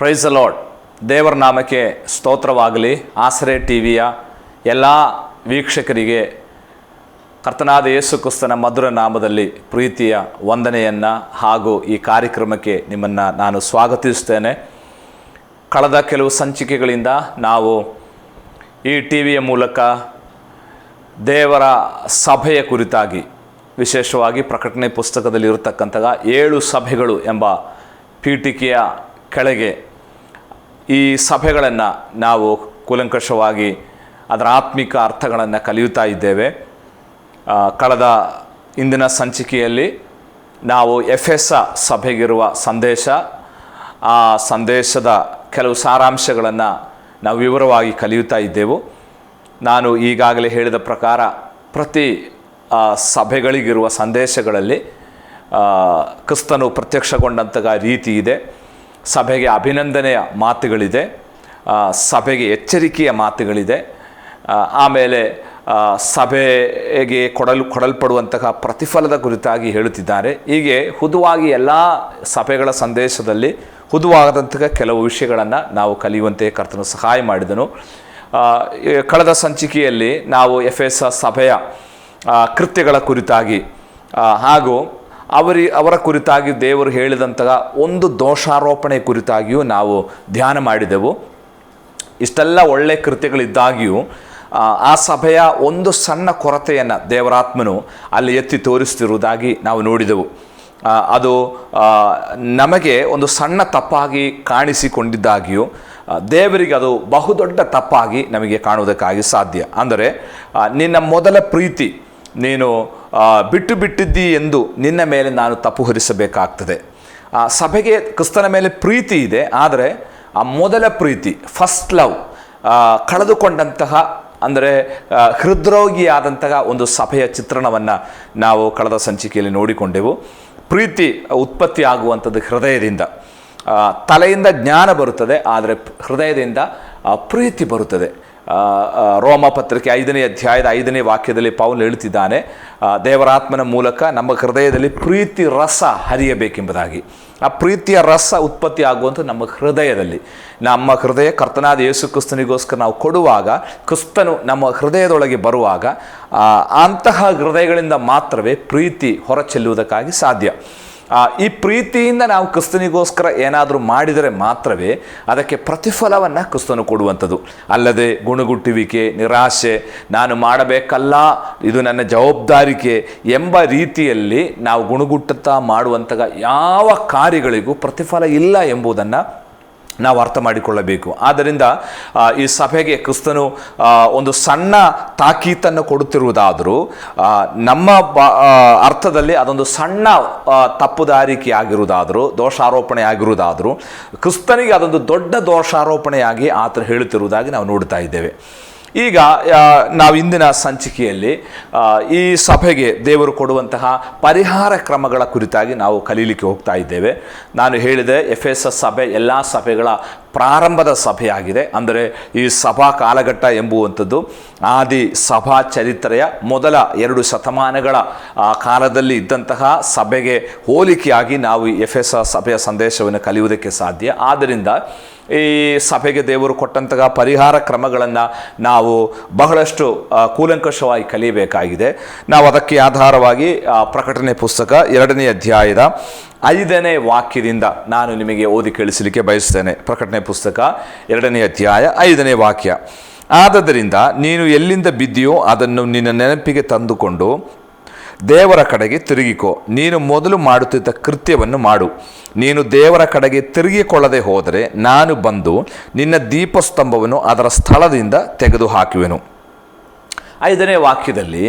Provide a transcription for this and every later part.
Praise the lord. ದೇವರ ನಾಮಕ್ಕೆ ಸ್ತೋತ್ರವಾಗಲಿ. ಆಸರೆ ಟಿವಿಯ ಎಲ್ಲ ವೀಕ್ಷಕರಿಗೆ ಕರ್ತನಾದ ಯೇಸು ಕ್ರಿಸ್ತನ ಮಧುರ ನಾಮದಲ್ಲಿ ಪ್ರೀತಿಯ ವಂದನೆಯನ್ನು ಹಾಗೂ ಈ ಕಾರ್ಯಕ್ರಮಕ್ಕೆ ನಿಮ್ಮನ್ನು ನಾನು ಸ್ವಾಗತಿಸ್ತೇನೆ. ಕಳೆದ ಕೆಲವು ಸಂಚಿಕೆಗಳಿಂದ ನಾವು ಈ ಟಿ ವಿಯ ಮೂಲಕ ದೇವರ ಸಭೆಯ ಕುರಿತಾಗಿ, ವಿಶೇಷವಾಗಿ ಪ್ರಕಟಣೆ ಪುಸ್ತಕದಲ್ಲಿ ಇರತಕ್ಕಂಥ 7 ಸಭೆಗಳು ಎಂಬ ಪೀಠಿಕೆಯ ಕೆಳಗೆ ಈ ಸಭೆಗಳನ್ನು ನಾವು ಕೂಲಂಕಷವಾಗಿ ಅದರ ಆತ್ಮಿಕ ಅರ್ಥಗಳನ್ನು ಕಲಿಯುತ್ತಾ ಇದ್ದೇವೆ. ಕಳೆದ ಇಂದಿನ ಸಂಚಿಕೆಯಲ್ಲಿ ನಾವು ಎಫೆಸ ಸಭೆಗಿರುವ ಸಂದೇಶ, ಆ ಸಂದೇಶದ ಕೆಲವು ಸಾರಾಂಶಗಳನ್ನು ನಾವು ವಿವರವಾಗಿ ಕಲಿಯುತ್ತಾ ಇದ್ದೆವು. ನಾನು ಈಗಾಗಲೇ ಹೇಳಿದ ಪ್ರಕಾರ ಪ್ರತಿ ಸಭೆಗಳಿಗಿರುವ ಸಂದೇಶಗಳಲ್ಲಿ ಕ್ರಿಸ್ತನು ಪ್ರತ್ಯಕ್ಷಗೊಂಡಂತಹ ರೀತಿ ಇದೆ. ಸಭೆಗೆ ಅಭಿನಂದನೆಯ ಮಾತುಗಳಿದೆ, ಸಭೆಗೆ ಎಚ್ಚರಿಕೆಯ ಮಾತುಗಳಿದೆ, ಆಮೇಲೆ ಸಭೆಗೆ ಕೊಡಲ್ಪಡುವಂತಹ ಪ್ರತಿಫಲದ ಕುರಿತಾಗಿ ಹೇಳುತ್ತಿದ್ದಾರೆ. ಹೀಗೆ ಹುದುವಾಗಿ ಎಲ್ಲ ಸಭೆಗಳ ಸಂದೇಶದಲ್ಲಿ ಹುದುವಾದಂತಹ ಕೆಲವು ವಿಷಯಗಳನ್ನು ನಾವು ಕಲಿಯುವಂತೆ ಕರ್ತನು ಸಹಾಯ ಮಾಡಿದನು. ಕಳೆದ ಸಂಚಿಕೆಯಲ್ಲಿ ನಾವು ಎಫೆಸ ಸಭೆಯ ಕೃತ್ಯಗಳ ಕುರಿತಾಗಿ ಹಾಗೂ ಅವರ ಕುರಿತಾಗಿ ದೇವರು ಹೇಳಿದಂತಹ ಒಂದು ದೋಷಾರೋಪಣೆ ಕುರಿತಾಗಿಯೂ ನಾವು ಧ್ಯಾನ ಮಾಡಿದೆವು. ಇಷ್ಟೆಲ್ಲ ಒಳ್ಳೆಯ ಕೃತ್ಯಗಳಿದ್ದಾಗಿಯೂ ಆ ಸಭೆಯ ಒಂದು ಸಣ್ಣ ಕೊರತೆಯನ್ನು ದೇವರಾತ್ಮನು ಅಲ್ಲಿ ಎತ್ತಿ ತೋರಿಸ್ತಿರುವುದಾಗಿ ನಾವು ನೋಡಿದೆವು. ಅದು ನಮಗೆ ಒಂದು ಸಣ್ಣ ತಪ್ಪಾಗಿ ಕಾಣಿಸಿಕೊಂಡಿದ್ದಾಗಿಯೂ ದೇವರಿಗೆ ಅದು ಬಹುದೊಡ್ಡ ತಪ್ಪಾಗಿ ನಮಗೆ ಕಾಣುವುದಕ್ಕಾಗಿ ಸಾಧ್ಯ. ಅಂದರೆ ನಿನ್ನ ಮೊದಲ ಪ್ರೀತಿ ನೀನು ಬಿಟ್ಟಿದ್ದಿ ಎಂದು ನಿನ್ನ ಮೇಲೆ ನಾನು ತಪ್ಪು ಹೊರಿಸಬೇಕಾಗ್ತದೆ. ಸಭೆಗೆ ಕ್ರಿಸ್ತನ ಮೇಲೆ ಪ್ರೀತಿ ಇದೆ, ಆದರೆ ಆ ಮೊದಲ ಪ್ರೀತಿ, ಫಸ್ಟ್ ಲವ್ ಕಳೆದುಕೊಂಡಂತಹ, ಅಂದರೆ ಹೃದ್ರೋಗಿಯಾದಂತಹ ಒಂದು ಸಭೆಯ ಚಿತ್ರಣವನ್ನು ನಾವು ಕಳೆದ ಸಂಚಿಕೆಯಲ್ಲಿ ನೋಡಿಕೊಂಡೆವು. ಪ್ರೀತಿ ಉತ್ಪತ್ತಿ ಆಗುವಂಥದ್ದು ಹೃದಯದಿಂದ. ತಲೆಯಿಂದ ಜ್ಞಾನ ಬರುತ್ತದೆ, ಆದರೆ ಹೃದಯದಿಂದ ಪ್ರೀತಿ ಬರುತ್ತದೆ. ರೋಮ ಪತ್ರಿಕೆ 5ನೇ ಅಧ್ಯಾಯದ 5ನೇ ವಾಕ್ಯದಲ್ಲಿ ಪೌಲ್ ಹೇಳ್ತಿದ್ದಾನೆ, ದೇವರಾತ್ಮನ ಮೂಲಕ ನಮ್ಮ ಹೃದಯದಲ್ಲಿ ಪ್ರೀತಿ ರಸ ಹರಿಯಬೇಕೆಂಬುದಾಗಿ. ಆ ಪ್ರೀತಿಯ ರಸ ಉತ್ಪತ್ತಿ ಆಗುವಂಥ ನಮ್ಮ ಹೃದಯದಲ್ಲಿ. ನಮ್ಮ ಹೃದಯ ಕರ್ತನಾದ ಯೇಸು ಕ್ರಿಸ್ತನಿಗೋಸ್ಕರ ನಾವು ಕೊಡುವಾಗ, ಕ್ರಿಸ್ತನು ನಮ್ಮ ಹೃದಯದೊಳಗೆ ಬರುವಾಗ ಅಂತಹ ಹೃದಯಗಳಿಂದ ಮಾತ್ರವೇ ಪ್ರೀತಿ ಹೊರಚೆಲ್ಲುವುದಕ್ಕಾಗಿ ಸಾಧ್ಯ. ಈ ಪ್ರೀತಿಯಿಂದ ನಾವು ಕ್ರಿಸ್ತನಿಗೋಸ್ಕರ ಏನಾದರೂ ಮಾಡಿದರೆ ಮಾತ್ರವೇ ಅದಕ್ಕೆ ಪ್ರತಿಫಲವನ್ನು ಕ್ರಿಸ್ತನು ಕೊಡುವಂಥದ್ದು. ಅಲ್ಲದೆ ಗುಣಗುಟ್ಟುವಿಕೆ, ನಿರಾಶೆ, ನಾನು ಮಾಡಬೇಕಲ್ಲ, ಇದು ನನ್ನ ಜವಾಬ್ದಾರಿಕೆ ಎಂಬ ರೀತಿಯಲ್ಲಿ ನಾವು ಗುಣಗುಟ್ಟುತ್ತಾ ಮಾಡುವಂತಹ ಯಾವ ಕಾರ್ಯಗಳಿಗೂ ಪ್ರತಿಫಲ ಇಲ್ಲ ಎಂಬುದನ್ನು ನಾವು ಅರ್ಥ ಮಾಡಿಕೊಳ್ಳಬೇಕು. ಆದ್ದರಿಂದ ಈ ಸಭೆಗೆ ಕ್ರಿಸ್ತನು ಒಂದು ಸಣ್ಣ ತಾಕೀತನ್ನು ಕೊಡುತ್ತಿರುವುದಾದರೂ ನಮ್ಮ ಅರ್ಥದಲ್ಲಿ ಅದೊಂದು ಸಣ್ಣ ತಪ್ಪುದಾರಿಕೆ ಆಗಿರುವುದಾದರೂ, ದೋಷಾರೋಪಣೆ ಆಗಿರುವುದಾದರೂ, ಕ್ರಿಸ್ತನಿಗೆ ಅದೊಂದು ದೊಡ್ಡ ದೋಷಾರೋಪಣೆಯಾಗಿ ಆತ ಹೇಳುತ್ತಿರುವುದಾಗಿ ನಾವು ನೋಡ್ತಾ ಇದ್ದೇವೆ. ಈಗ ನಾವು ಇಂದಿನ ಸಂಚಿಕೆಯಲ್ಲಿ ಈ ಸಭೆಗೆ ದೇವರು ಕೊಡುವಂತಹ ಪರಿಹಾರ ಕ್ರಮಗಳ ಕುರಿತಾಗಿ ನಾವು ಕಲೀಲಿಕ್ಕೆ ಹೋಗ್ತಾ ಇದ್ದೇವೆ. ನಾನು ಹೇಳಿದೆ, ಎಫೆಸ ಸಭೆ ಎಲ್ಲ ಸಭೆಗಳ ಪ್ರಾರಂಭದ ಸಭೆಯಾಗಿದೆ. ಅಂದರೆ ಈ ಸಭಾ ಕಾಲಘಟ್ಟ ಎಂಬುವಂಥದ್ದು ಆದಿ ಸಭಾ ಚರಿತ್ರೆಯ ಮೊದಲ 2 ಶತಮಾನಗಳ ಕಾಲದಲ್ಲಿ ಇದ್ದಂತಹ ಸಭೆಗೆ ಹೋಲಿಕೆಯಾಗಿ ನಾವು ಎಫೆಸ ಸಭೆಯ ಸಂದೇಶವನ್ನು ಕಲಿಯುವುದಕ್ಕೆ ಸಾಧ್ಯ. ಆದ್ದರಿಂದ ಈ ಸಭೆಗೆ ದೇವರು ಕೊಟ್ಟಂತಹ ಪರಿಹಾರ ಕ್ರಮಗಳನ್ನು ನಾವು ಬಹಳಷ್ಟು ಕೂಲಂಕಷವಾಗಿ ಕಲಿಯಬೇಕಾಗಿದೆ. ನಾವು ಅದಕ್ಕೆ ಆಧಾರವಾಗಿ ಪ್ರಕಟಣೆ ಪುಸ್ತಕ 2ನೇ ಅಧ್ಯಾಯದ 5ನೇ ವಾಕ್ಯದಿಂದ ನಾನು ನಿಮಗೆ ಓದಿ ಕೇಳಿಸಲಿಕ್ಕೆ ಬಯಸ್ತೇನೆ. ಪ್ರಕಟಣೆ ಪುಸ್ತಕ 2ನೇ ಅಧ್ಯಾಯ 5ನೇ ವಾಕ್ಯ. ಆದದರಿಂದ ನೀನು ಎಲ್ಲಿಂದ ಬಿದ್ದೀಯೋ ಅದನ್ನು ನಿನ್ನ ನೆನಪಿಗೆ ತಂದುಕೊಂಡು ದೇವರ ಕಡೆಗೆ ತಿರುಗಿಕೋ. ನೀನು ಮೊದಲು ಮಾಡುತ್ತಿದ್ದ ಕೃತ್ಯವನ್ನು ಮಾಡು. ನೀನು ದೇವರ ಕಡೆಗೆ ತಿರುಗಿಕೊಳ್ಳದೆ ಹೋದರೆ ನಾನು ಬಂದು ನಿನ್ನ ದೀಪಸ್ತಂಭವನ್ನು ಅದರ ಸ್ಥಳದಿಂದ ತೆಗೆದು ಹಾಕುವೆನು. 5ನೇ ವಾಕ್ಯದಲ್ಲಿ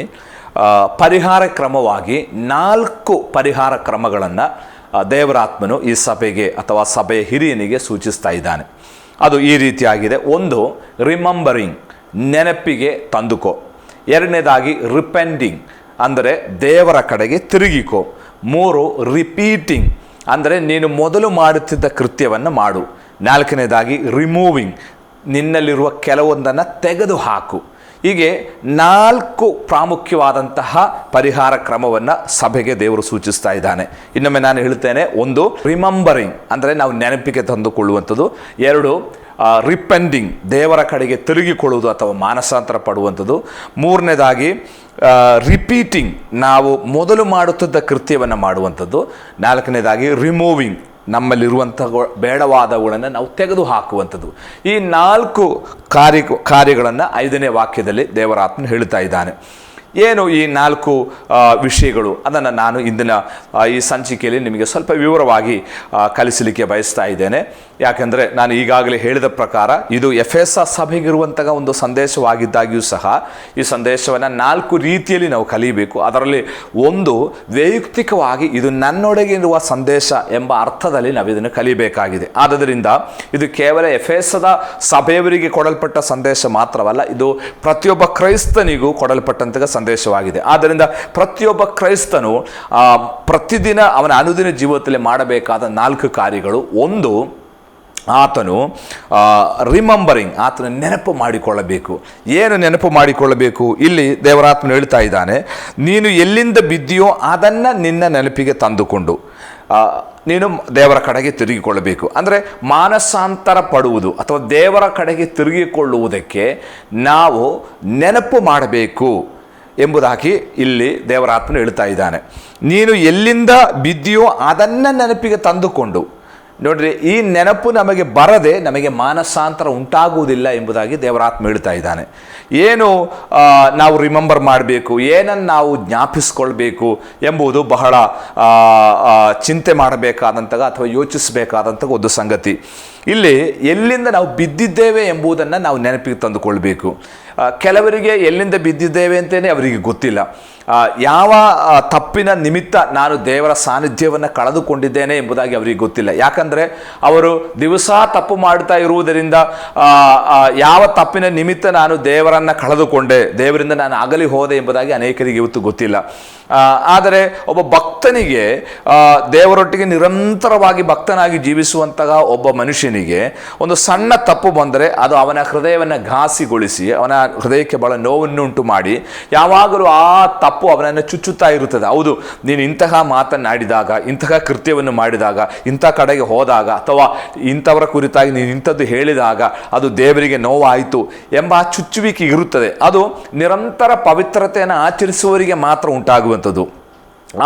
ಪರಿಹಾರ ಕ್ರಮವಾಗಿ 4 ಪರಿಹಾರ ಕ್ರಮಗಳನ್ನು ದೇವರಾತ್ಮನು ಈ ಸಭೆಗೆ ಅಥವಾ ಸಭೆಯ ಹಿರಿಯನಿಗೆ ಸೂಚಿಸ್ತಾ ಇದ್ದಾನೆ. ಅದು ಈ ರೀತಿಯಾಗಿದೆ. 1, ರಿಮೆಂಬರಿಂಗ್, ನೆನಪಿಗೆ ತಂದುಕೋ. 2ನೇದಾಗಿ ರಿಪೆಂಟಿಂಗ್, ಅಂದರೆ ದೇವರ ಕಡೆಗೆ ತಿರುಗಿಕೋ. 3, ರಿಪೀಟಿಂಗ್, ಅಂದರೆ ನೀನು ಮೊದಲು ಮಾಡುತ್ತಿದ್ದ ಕೃತ್ಯವನ್ನು ಮಾಡು. 4ನೇದಾಗಿ ರಿಮೂವಿಂಗ್, ನಿನ್ನಲ್ಲಿರುವ ಕೆಲವೊಂದನ್ನು ತೆಗೆದು ಹಾಕು. ಹೀಗೆ 4 ಪ್ರಾಮುಖ್ಯವಾದಂತಹ ಪರಿಹಾರ ಕ್ರಮವನ್ನು ಸಭೆಗೆ ದೇವರು ಸೂಚಿಸ್ತಾ ಇದ್ದಾನೆ. ಇನ್ನೊಮ್ಮೆ ನಾನು ಹೇಳ್ತೇನೆ. 1, ರಿಮೆಂಬರಿಂಗ್, ಅಂದರೆ ನಾವು ನೆನಪಿಗೆ ತಂದುಕೊಳ್ಳುವಂಥದ್ದು. 2, ರಿಪೆಂಡಿಂಗ್, ದೇವರ ಕಡೆಗೆ ತಿರುಗಿಕೊಳ್ಳುವುದು ಅಥವಾ ಮಾನಸಾಂತರ ಪಡುವಂಥದ್ದು. 3ನೇದಾಗಿ ರಿಪೀಟಿಂಗ್, ನಾವು ಮೊದಲು ಮಾಡುತ್ತಿದ್ದ ಕೃತ್ಯವನ್ನು ಮಾಡುವಂಥದ್ದು. 4ನೇದಾಗಿ ರಿಮೂವಿಂಗ್, ನಮ್ಮಲ್ಲಿರುವಂಥ ಬೇಡವಾದವುಗಳನ್ನು ನಾವು ತೆಗೆದು ಹಾಕುವಂಥದ್ದು. ಈ 4 ಕಾರ್ಯಗಳನ್ನು 5ನೇ ವಾಕ್ಯದಲ್ಲಿ ದೇವರಾತ್ಮನು ಹೇಳ್ತಾ ಇದ್ದಾನೆ. ಏನು ಈ 4 ವಿಷಯಗಳು, ಅದನ್ನು ನಾನು ಇಂದಿನ ಈ ಸಂಚಿಕೆಯಲ್ಲಿ ನಿಮಗೆ ಸ್ವಲ್ಪ ವಿವರವಾಗಿ ಕಲಿಸಲಿಕ್ಕೆ ಬಯಸ್ತಾ ಇದ್ದೇನೆ. ಯಾಕೆಂದರೆ ನಾನು ಈಗಾಗಲೇ ಹೇಳಿದ ಪ್ರಕಾರ ಇದು ಎಫೆಸ ಸಭೆಗಿರುವಂತಹ ಒಂದು ಸಂದೇಶವಾಗಿದ್ದಾಗಿಯೂ ಸಹ ಈ ಸಂದೇಶವನ್ನು 4 ರೀತಿಯಲ್ಲಿ ನಾವು ಕಲಿಯಬೇಕು. ಅದರಲ್ಲಿ ಒಂದು, ವೈಯಕ್ತಿಕವಾಗಿ ಇದು ನನ್ನೊಳಗೆ ಇರುವ ಸಂದೇಶ ಎಂಬ ಅರ್ಥದಲ್ಲಿ ನಾವು ಇದನ್ನು ಕಲಿಯಬೇಕಾಗಿದೆ. ಆದ್ದರಿಂದ ಇದು ಕೇವಲ ಎಫೆಸದ ಸಭೆಯವರಿಗೆ ಕೊಡಲ್ಪಟ್ಟ ಸಂದೇಶ ಮಾತ್ರವಲ್ಲ, ಇದು ಪ್ರತಿಯೊಬ್ಬ ಕ್ರೈಸ್ತನಿಗೂ ಕೊಡಲ್ಪಟ್ಟಂತಹ ಸಂದೇಶವಾಗಿದೆ. ಆದ್ದರಿಂದ ಪ್ರತಿಯೊಬ್ಬ ಕ್ರೈಸ್ತನು ಪ್ರತಿದಿನ ಅವನ ಅನುದಿನ ಜೀವಿತದಲ್ಲಿ ಮಾಡಬೇಕಾದ 4 ಕಾರ್ಯಗಳು. 1, ಆತನು ರಿಮೆಂಬರಿಂಗ್, ಆತನು ನೆನಪು ಮಾಡಿಕೊಳ್ಳಬೇಕು. ಏನು ನೆನಪು ಮಾಡಿಕೊಳ್ಳಬೇಕು? ಇಲ್ಲಿ ದೇವರಾತ್ಮನು ಹೇಳ್ತಾ ಇದ್ದಾನೆ, ನೀನು ಎಲ್ಲಿಂದ ಬಿದ್ದೀಯೋ ಅದನ್ನು ನಿನ್ನ ನೆನಪಿಗೆ ತಂದುಕೊಂಡು ನೀನು ದೇವರ ಕಡೆಗೆ ತಿರುಗಿಕೊಳ್ಳಬೇಕು. ಅಂದರೆ ಮಾನಸಾಂತರ ಪಡುವುದು ಅಥವಾ ದೇವರ ಕಡೆಗೆ ತಿರುಗಿಕೊಳ್ಳುವುದಕ್ಕೆ ನಾವು ನೆನಪು ಮಾಡಬೇಕು ಎಂಬುದಾಗಿ ಇಲ್ಲಿ ದೇವರಾತ್ಮನು ಹೇಳ್ತಾ ಇದ್ದಾನೆ. ನೀನು ಎಲ್ಲಿಂದ ಬಿದ್ದೀಯೋ ಅದನ್ನು ನೆನಪಿಗೆ ತಂದುಕೊಂಡು. ನೋಡ್ರಿ, ಈ ನೆನಪು ನಮಗೆ ಬರದೆ ನಮಗೆ ಮಾನಸಾಂತರ ಉಂಟಾಗುವುದಿಲ್ಲ ಎಂಬುದಾಗಿ ದೇವರಾತ್ಮ ಹೇಳ್ತಾ ಇದ್ದಾನೆ. ಏನು ನಾವು ರಿಮೆಂಬರ್ ಮಾಡಬೇಕು, ಏನನ್ನು ನಾವು ಜ್ಞಾಪಿಸ್ಕೊಳ್ಬೇಕು ಎಂಬುದು ಬಹಳ ಚಿಂತೆ ಮಾಡಬೇಕಾದಂತಹ ಅಥವಾ ಯೋಚಿಸಬೇಕಾದಂತಹ ಒಂದು ಸಂಗತಿ. ಇಲ್ಲಿ ಎಲ್ಲಿಂದ ನಾವು ಬಿದ್ದಿದ್ದೇವೆ ಎಂಬುದನ್ನು ನಾವು ನೆನಪಿಗೆ ತಂದುಕೊಳ್ಬೇಕು. ಕೆಲವರಿಗೆ ಎಲ್ಲಿಂದ ಬಿದ್ದಿದ್ದೇವೆ ಅಂತಲೇ ಅವರಿಗೆ ಗೊತ್ತಿಲ್ಲ. ಯಾವ ತಪ್ಪಿನ ನಿಮಿತ್ತ ನಾನು ದೇವರ ಸಾನ್ನಿಧ್ಯವನ್ನು ಕಳೆದುಕೊಂಡಿದ್ದೇನೆ ಎಂಬುದಾಗಿ ಅವರಿಗೆ ಗೊತ್ತಿಲ್ಲ. ಯಾಕಂದರೆ ಅವರು ದಿವಸ ತಪ್ಪು ಮಾಡ್ತಾ ಇರುವುದರಿಂದ ಯಾವ ತಪ್ಪಿನ ನಿಮಿತ್ತ ನಾನು ದೇವರನ್ನು ಕಳೆದುಕೊಂಡೆ, ದೇವರಿಂದ ನಾನು ಅಗಲಿ ಹೋದೆ ಎಂಬುದಾಗಿ ಅನೇಕರಿಗೆ ಇವತ್ತು ಗೊತ್ತಿಲ್ಲ. ಆದರೆ ಒಬ್ಬ ಭಕ್ತನಿಗೆ, ದೇವರೊಟ್ಟಿಗೆ ನಿರಂತರವಾಗಿ ಭಕ್ತನಾಗಿ ಜೀವಿಸುವಂತಹ ಒಬ್ಬ ಮನುಷ್ಯನಿಗೆ ಒಂದು ಸಣ್ಣ ತಪ್ಪು ಬಂದರೆ ಅದು ಅವನ ಹೃದಯವನ್ನು ಘಾಸಿಗೊಳಿಸಿ ಅವನ ಹೃದಯಕ್ಕೆ ಬಹಳ ನೋವನ್ನುಂಟು ಮಾಡಿ ಯಾವಾಗಲೂ ಆ ತಪ್ಪು ಅವನನ್ನು ಚುಚ್ಚುತ್ತಾ ಇರುತ್ತದೆ. ಹೌದು, ನೀನು ಇಂತಹ ಮಾತನ್ನಾಡಿದಾಗ, ಇಂತಹ ಕೃತ್ಯವನ್ನು ಮಾಡಿದಾಗ, ಇಂಥ ಕಡೆಗೆ ಹೋದಾಗ ಅಥವಾ ಇಂಥವರ ಕುರಿತಾಗಿ ನೀನು ಇಂಥದ್ದು ಹೇಳಿದಾಗ ಅದು ದೇವರಿಗೆ ನೋವಾಯಿತು ಎಂಬ ಚುಚ್ಚುವಿಕೆ ಇರುತ್ತದೆ. ಅದು ನಿರಂತರ ಪವಿತ್ರತೆಯನ್ನು ಆಚರಿಸುವವರಿಗೆ ಮಾತ್ರ ಉಂಟಾಗುವಂಥದ್ದು.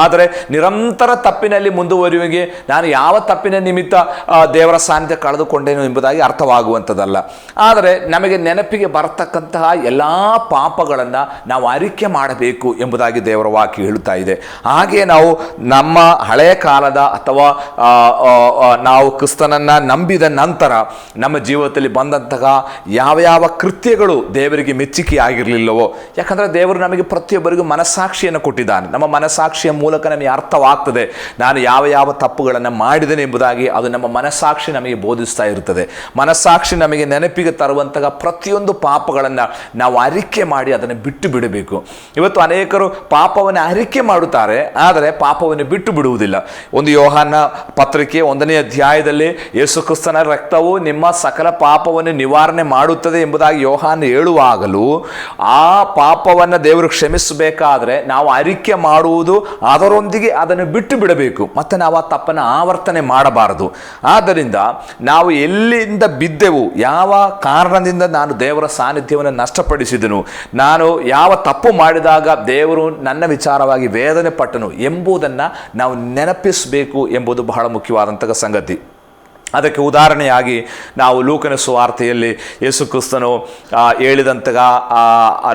ಆದರೆ ನಿರಂತರ ತಪ್ಪಿನಲ್ಲಿ ಮುಂದುವರಿಯುವಿಗೆ ನಾನು ಯಾವ ತಪ್ಪಿನ ನಿಮಿತ್ತ ದೇವರ ಸಾನ್ನಿಧ್ಯ ಕಳೆದುಕೊಂಡೇನು ಎಂಬುದಾಗಿ ಅರ್ಥವಾಗುವಂಥದ್ದಲ್ಲ. ಆದರೆ ನಮಗೆ ನೆನಪಿಗೆ ಬರತಕ್ಕಂತಹ ಎಲ್ಲ ಪಾಪಗಳನ್ನು ನಾವು ಅರಿಕೆ ಮಾಡಬೇಕು ಎಂಬುದಾಗಿ ದೇವರ ವಾಕ್ಯ ಹೇಳುತ್ತಾ ಇದೆ. ಹಾಗೆ ನಾವು ನಮ್ಮ ಹಳೆಯ ಕಾಲದ ಅಥವಾ ನಾವು ಕ್ರಿಸ್ತನನ್ನು ನಂಬಿದ ನಂತರ ನಮ್ಮ ಜೀವಿತದಲ್ಲಿ ಬಂದಂತಹ ಯಾವ ಕೃತ್ಯಗಳು ದೇವರಿಗೆ ಮೆಚ್ಚುಗೆ ಆಗಿರಲಿಲ್ಲವೋ, ಯಾಕಂದರೆ ದೇವರು ನಮಗೆ ಪ್ರತಿಯೊಬ್ಬರಿಗೂ ಮನಸ್ಸಾಕ್ಷಿಯನ್ನು ಕೊಟ್ಟಿದ್ದಾನೆ. ನಮ್ಮ ಮನಸ್ಸಾಕ್ಷಿಯ ಮೂಲಕ ನಮಗೆ ಅರ್ಥವಾಗ್ತದೆ ನಾನು ಯಾವ ತಪ್ಪುಗಳನ್ನು ಮಾಡಿದ್ದೇನೆ ಎಂಬುದಾಗಿ. ಅದು ನಮ್ಮ ಮನಸ್ಸಾಕ್ಷಿ ನಮಗೆ ಬೋಧಿಸ್ತಾ ಇರುತ್ತದೆ. ಮನಸ್ಸಾಕ್ಷಿ ನಮಗೆ ನೆನಪಿಗೆ ತರುವಂತಹ ಪ್ರತಿಯೊಂದು ಪಾಪಗಳನ್ನು ನಾವು ಅರಿಕೆ ಮಾಡಿ ಅದನ್ನು ಬಿಟ್ಟು ಬಿಡಬೇಕು. ಇವತ್ತು ಅನೇಕರು ಪಾಪವನ್ನು ಅರಿಕೆ ಮಾಡುತ್ತಾರೆ, ಆದರೆ ಪಾಪವನ್ನು ಬಿಟ್ಟು ಬಿಡುವುದಿಲ್ಲ. ಒಂದು ಯೋಹಾನ ಪತ್ರಿಕೆ 1ನೇ ಅಧ್ಯಾಯದಲ್ಲಿ ಯೇಸು ಕ್ರಿಸ್ತನ ರಕ್ತವು ನಿಮ್ಮ ಸಕಲ ಪಾಪವನ್ನು ನಿವಾರಣೆ ಮಾಡುತ್ತದೆ ಎಂಬುದಾಗಿ ಯೋಹಾನ ಹೇಳುವಾಗಲೂ ಆ ಪಾಪವನ್ನು ದೇವರು ಕ್ಷಮಿಸಬೇಕಾದ್ರೆ ನಾವು ಅರಿಕೆ ಮಾಡುವುದು, ಅದರೊಂದಿಗೆ ಅದನ್ನು ಬಿಟ್ಟು ಬಿಡಬೇಕು. ಮತ್ತು ನಾವು ಆ ತಪ್ಪನ್ನು ಆವರ್ತನೆ ಮಾಡಬಾರದು. ಆದ್ದರಿಂದ ನಾವು ಎಲ್ಲಿಂದ ಬಿದ್ದೆವು, ಯಾವ ಕಾರಣದಿಂದ ನಾನು ದೇವರ ಸಾನ್ನಿಧ್ಯವನ್ನು ನಷ್ಟಪಡಿಸಿದನು, ನಾನು ಯಾವ ತಪ್ಪು ಮಾಡಿದಾಗ ದೇವರು ನನ್ನ ವಿಚಾರವಾಗಿ ವೇದನೆ ಪಟ್ಟನು ಎಂಬುದನ್ನು ನಾವು ನೆನಪಿಸಬೇಕು ಎಂಬುದು ಬಹಳ ಮುಖ್ಯವಾದಂತಹ ಸಂಗತಿ. ಅದಕ್ಕೆ ಉದಾಹರಣೆಯಾಗಿ ನಾವು ಲೂಕನ ಸುವಾರ್ತೆಯಲ್ಲಿ ಯೇಸು ಕ್ರಿಸ್ತನು ಹೇಳಿದಂತಹ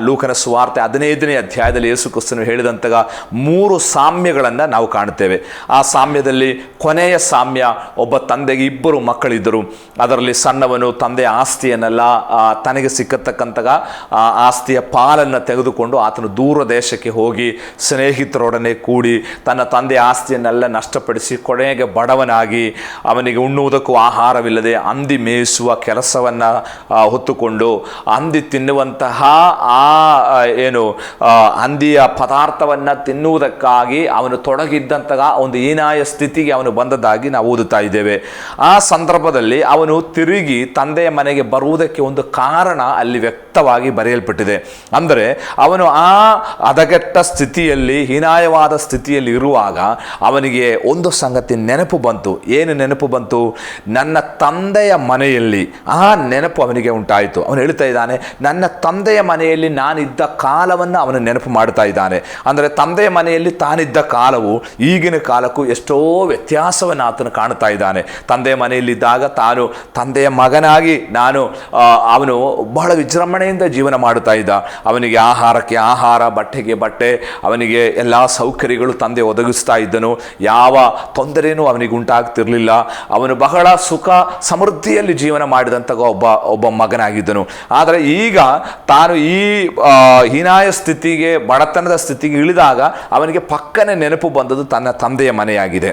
ಲೂಕನ ಸುವಾರ್ತೆ 15ನೇ ಅಧ್ಯಾಯದಲ್ಲಿ ಯೇಸು ಕ್ರಿಸ್ತನು ಹೇಳಿದಂತಹ 3 ಸಾಮ್ಯಗಳನ್ನು ನಾವು ಕಾಣುತ್ತೇವೆ. ಆ ಸಾಮ್ಯದಲ್ಲಿ ಕೊನೆಯ ಸಾಮ್ಯ, ಒಬ್ಬ ತಂದೆಗೆ 2 ಮಕ್ಕಳಿದ್ದರು. ಅದರಲ್ಲಿ ಸಣ್ಣವನು ತಂದೆಯ ಆಸ್ತಿಯನ್ನೆಲ್ಲ, ತನಗೆ ಸಿಕ್ಕತಕ್ಕಂತಹ ಆಸ್ತಿಯ ಪಾಲನ್ನು ತೆಗೆದುಕೊಂಡು ಆತನು ದೂರ ದೇಶಕ್ಕೆ ಹೋಗಿ ಸ್ನೇಹಿತರೊಡನೆ ಕೂಡಿ ತನ್ನ ತಂದೆಯ ಆಸ್ತಿಯನ್ನೆಲ್ಲ ನಷ್ಟಪಡಿಸಿ ಕೊನೆಗೆ ಬಡವನಾಗಿ ಅವನಿಗೆ ಉಣ್ಣುವುದಕ್ಕೂ ಯಾವುದಕ್ಕೂ ಆಹಾರವಿಲ್ಲದೆ ಹಂದಿ ಮೇಯಿಸುವ ಕೆಲಸವನ್ನು ಹೊತ್ತುಕೊಂಡು ಹಂದಿ ತಿನ್ನುವಂತಹ ಹಂದಿಯ ಪದಾರ್ಥವನ್ನು ತಿನ್ನುವುದಕ್ಕಾಗಿ ಅವನು ತೊಡಗಿದ್ದಂತಹ ಒಂದು ಹೀನಾಯ ಸ್ಥಿತಿಗೆ ಅವನು ಬಂದದ್ದಾಗಿ ನಾವು ಓದುತ್ತಾ ಇದ್ದೇವೆ. ಆ ಸಂದರ್ಭದಲ್ಲಿ ಅವನು ತಿರುಗಿ ತಂದೆಯ ಮನೆಗೆ ಬರುವುದಕ್ಕೆ ಒಂದು ಕಾರಣ ಅಲ್ಲಿ ವ್ಯಕ್ತವಾಗಿ ಬರೆಯಲ್ಪಟ್ಟಿದೆ. ಅಂದರೆ ಅವನು ಆ ಹದಗೆಟ್ಟ ಸ್ಥಿತಿಯಲ್ಲಿ, ಹೀನಾಯವಾದ ಸ್ಥಿತಿಯಲ್ಲಿ ಇರುವಾಗ ಅವನಿಗೆ ಒಂದು ಸಂಗತಿ ನೆನಪು ಬಂತು. ಏನು ನೆನಪು ಬಂತು? ನನ್ನ ತಂದೆಯ ಮನೆಯಲ್ಲಿ. ಆ ನೆನಪು ಅವನಿಗೆ ಉಂಟಾಯಿತು. ಅವನು ಹೇಳ್ತಾ ಇದ್ದಾನೆ, ನನ್ನ ತಂದೆಯ ಮನೆಯಲ್ಲಿ ನಾನಿದ್ದ ಕಾಲವನ್ನು ಅವನು ನೆನಪು ಮಾಡ್ತಾ ಇದ್ದಾನೆ. ಅಂದರೆ ತಂದೆಯ ಮನೆಯಲ್ಲಿ ತಾನಿದ್ದ ಕಾಲವು ಈಗಿನ ಕಾಲಕ್ಕೂ ಎಷ್ಟೋ ವ್ಯತ್ಯಾಸವನ್ನು ಆತನು ಕಾಣ್ತಾ ಇದ್ದಾನೆ. ತಂದೆಯ ಮನೆಯಲ್ಲಿದ್ದಾಗ ತಾನು ತಂದೆಯ ಮಗನಾಗಿ ಅವನು ಬಹಳ ವಿಜೃಂಭಣೆಯಿಂದ ಜೀವನ ಮಾಡುತ್ತಾ ಇದ್ದ. ಅವನಿಗೆ ಆಹಾರಕ್ಕೆ ಆಹಾರ, ಬಟ್ಟೆಗೆ ಬಟ್ಟೆ, ಅವನಿಗೆ ಎಲ್ಲ ಸೌಕರ್ಯಗಳು ತಂದೆ ಒದಗಿಸ್ತಾ ಇದ್ದನು. ಯಾವ ತೊಂದರೆಯೂ ಅವನಿಗೆ ಉಂಟಾಗ್ತಿರ್ಲಿಲ್ಲ. ಅವನು ಬಹಳ ಸುಖ ಸಮೃದ್ಧಿಯಲ್ಲಿ ಜೀವನ ಮಾಡಿದಂಥ ಒಬ್ಬ ಮಗನಾಗಿದ್ದನು. ಆದರೆ ಈಗ ತಾನು ಈ ಹೀನಾಯ ಸ್ಥಿತಿಗೆ, ಬಡತನದ ಸ್ಥಿತಿಗೆ ಇಳಿದಾಗ ಅವನಿಗೆ ಪಕ್ಕನೆ ನೆನಪು ಬಂದದ್ದು ತನ್ನ ತಂದೆಯ ಮನೆಯಾಗಿದೆ.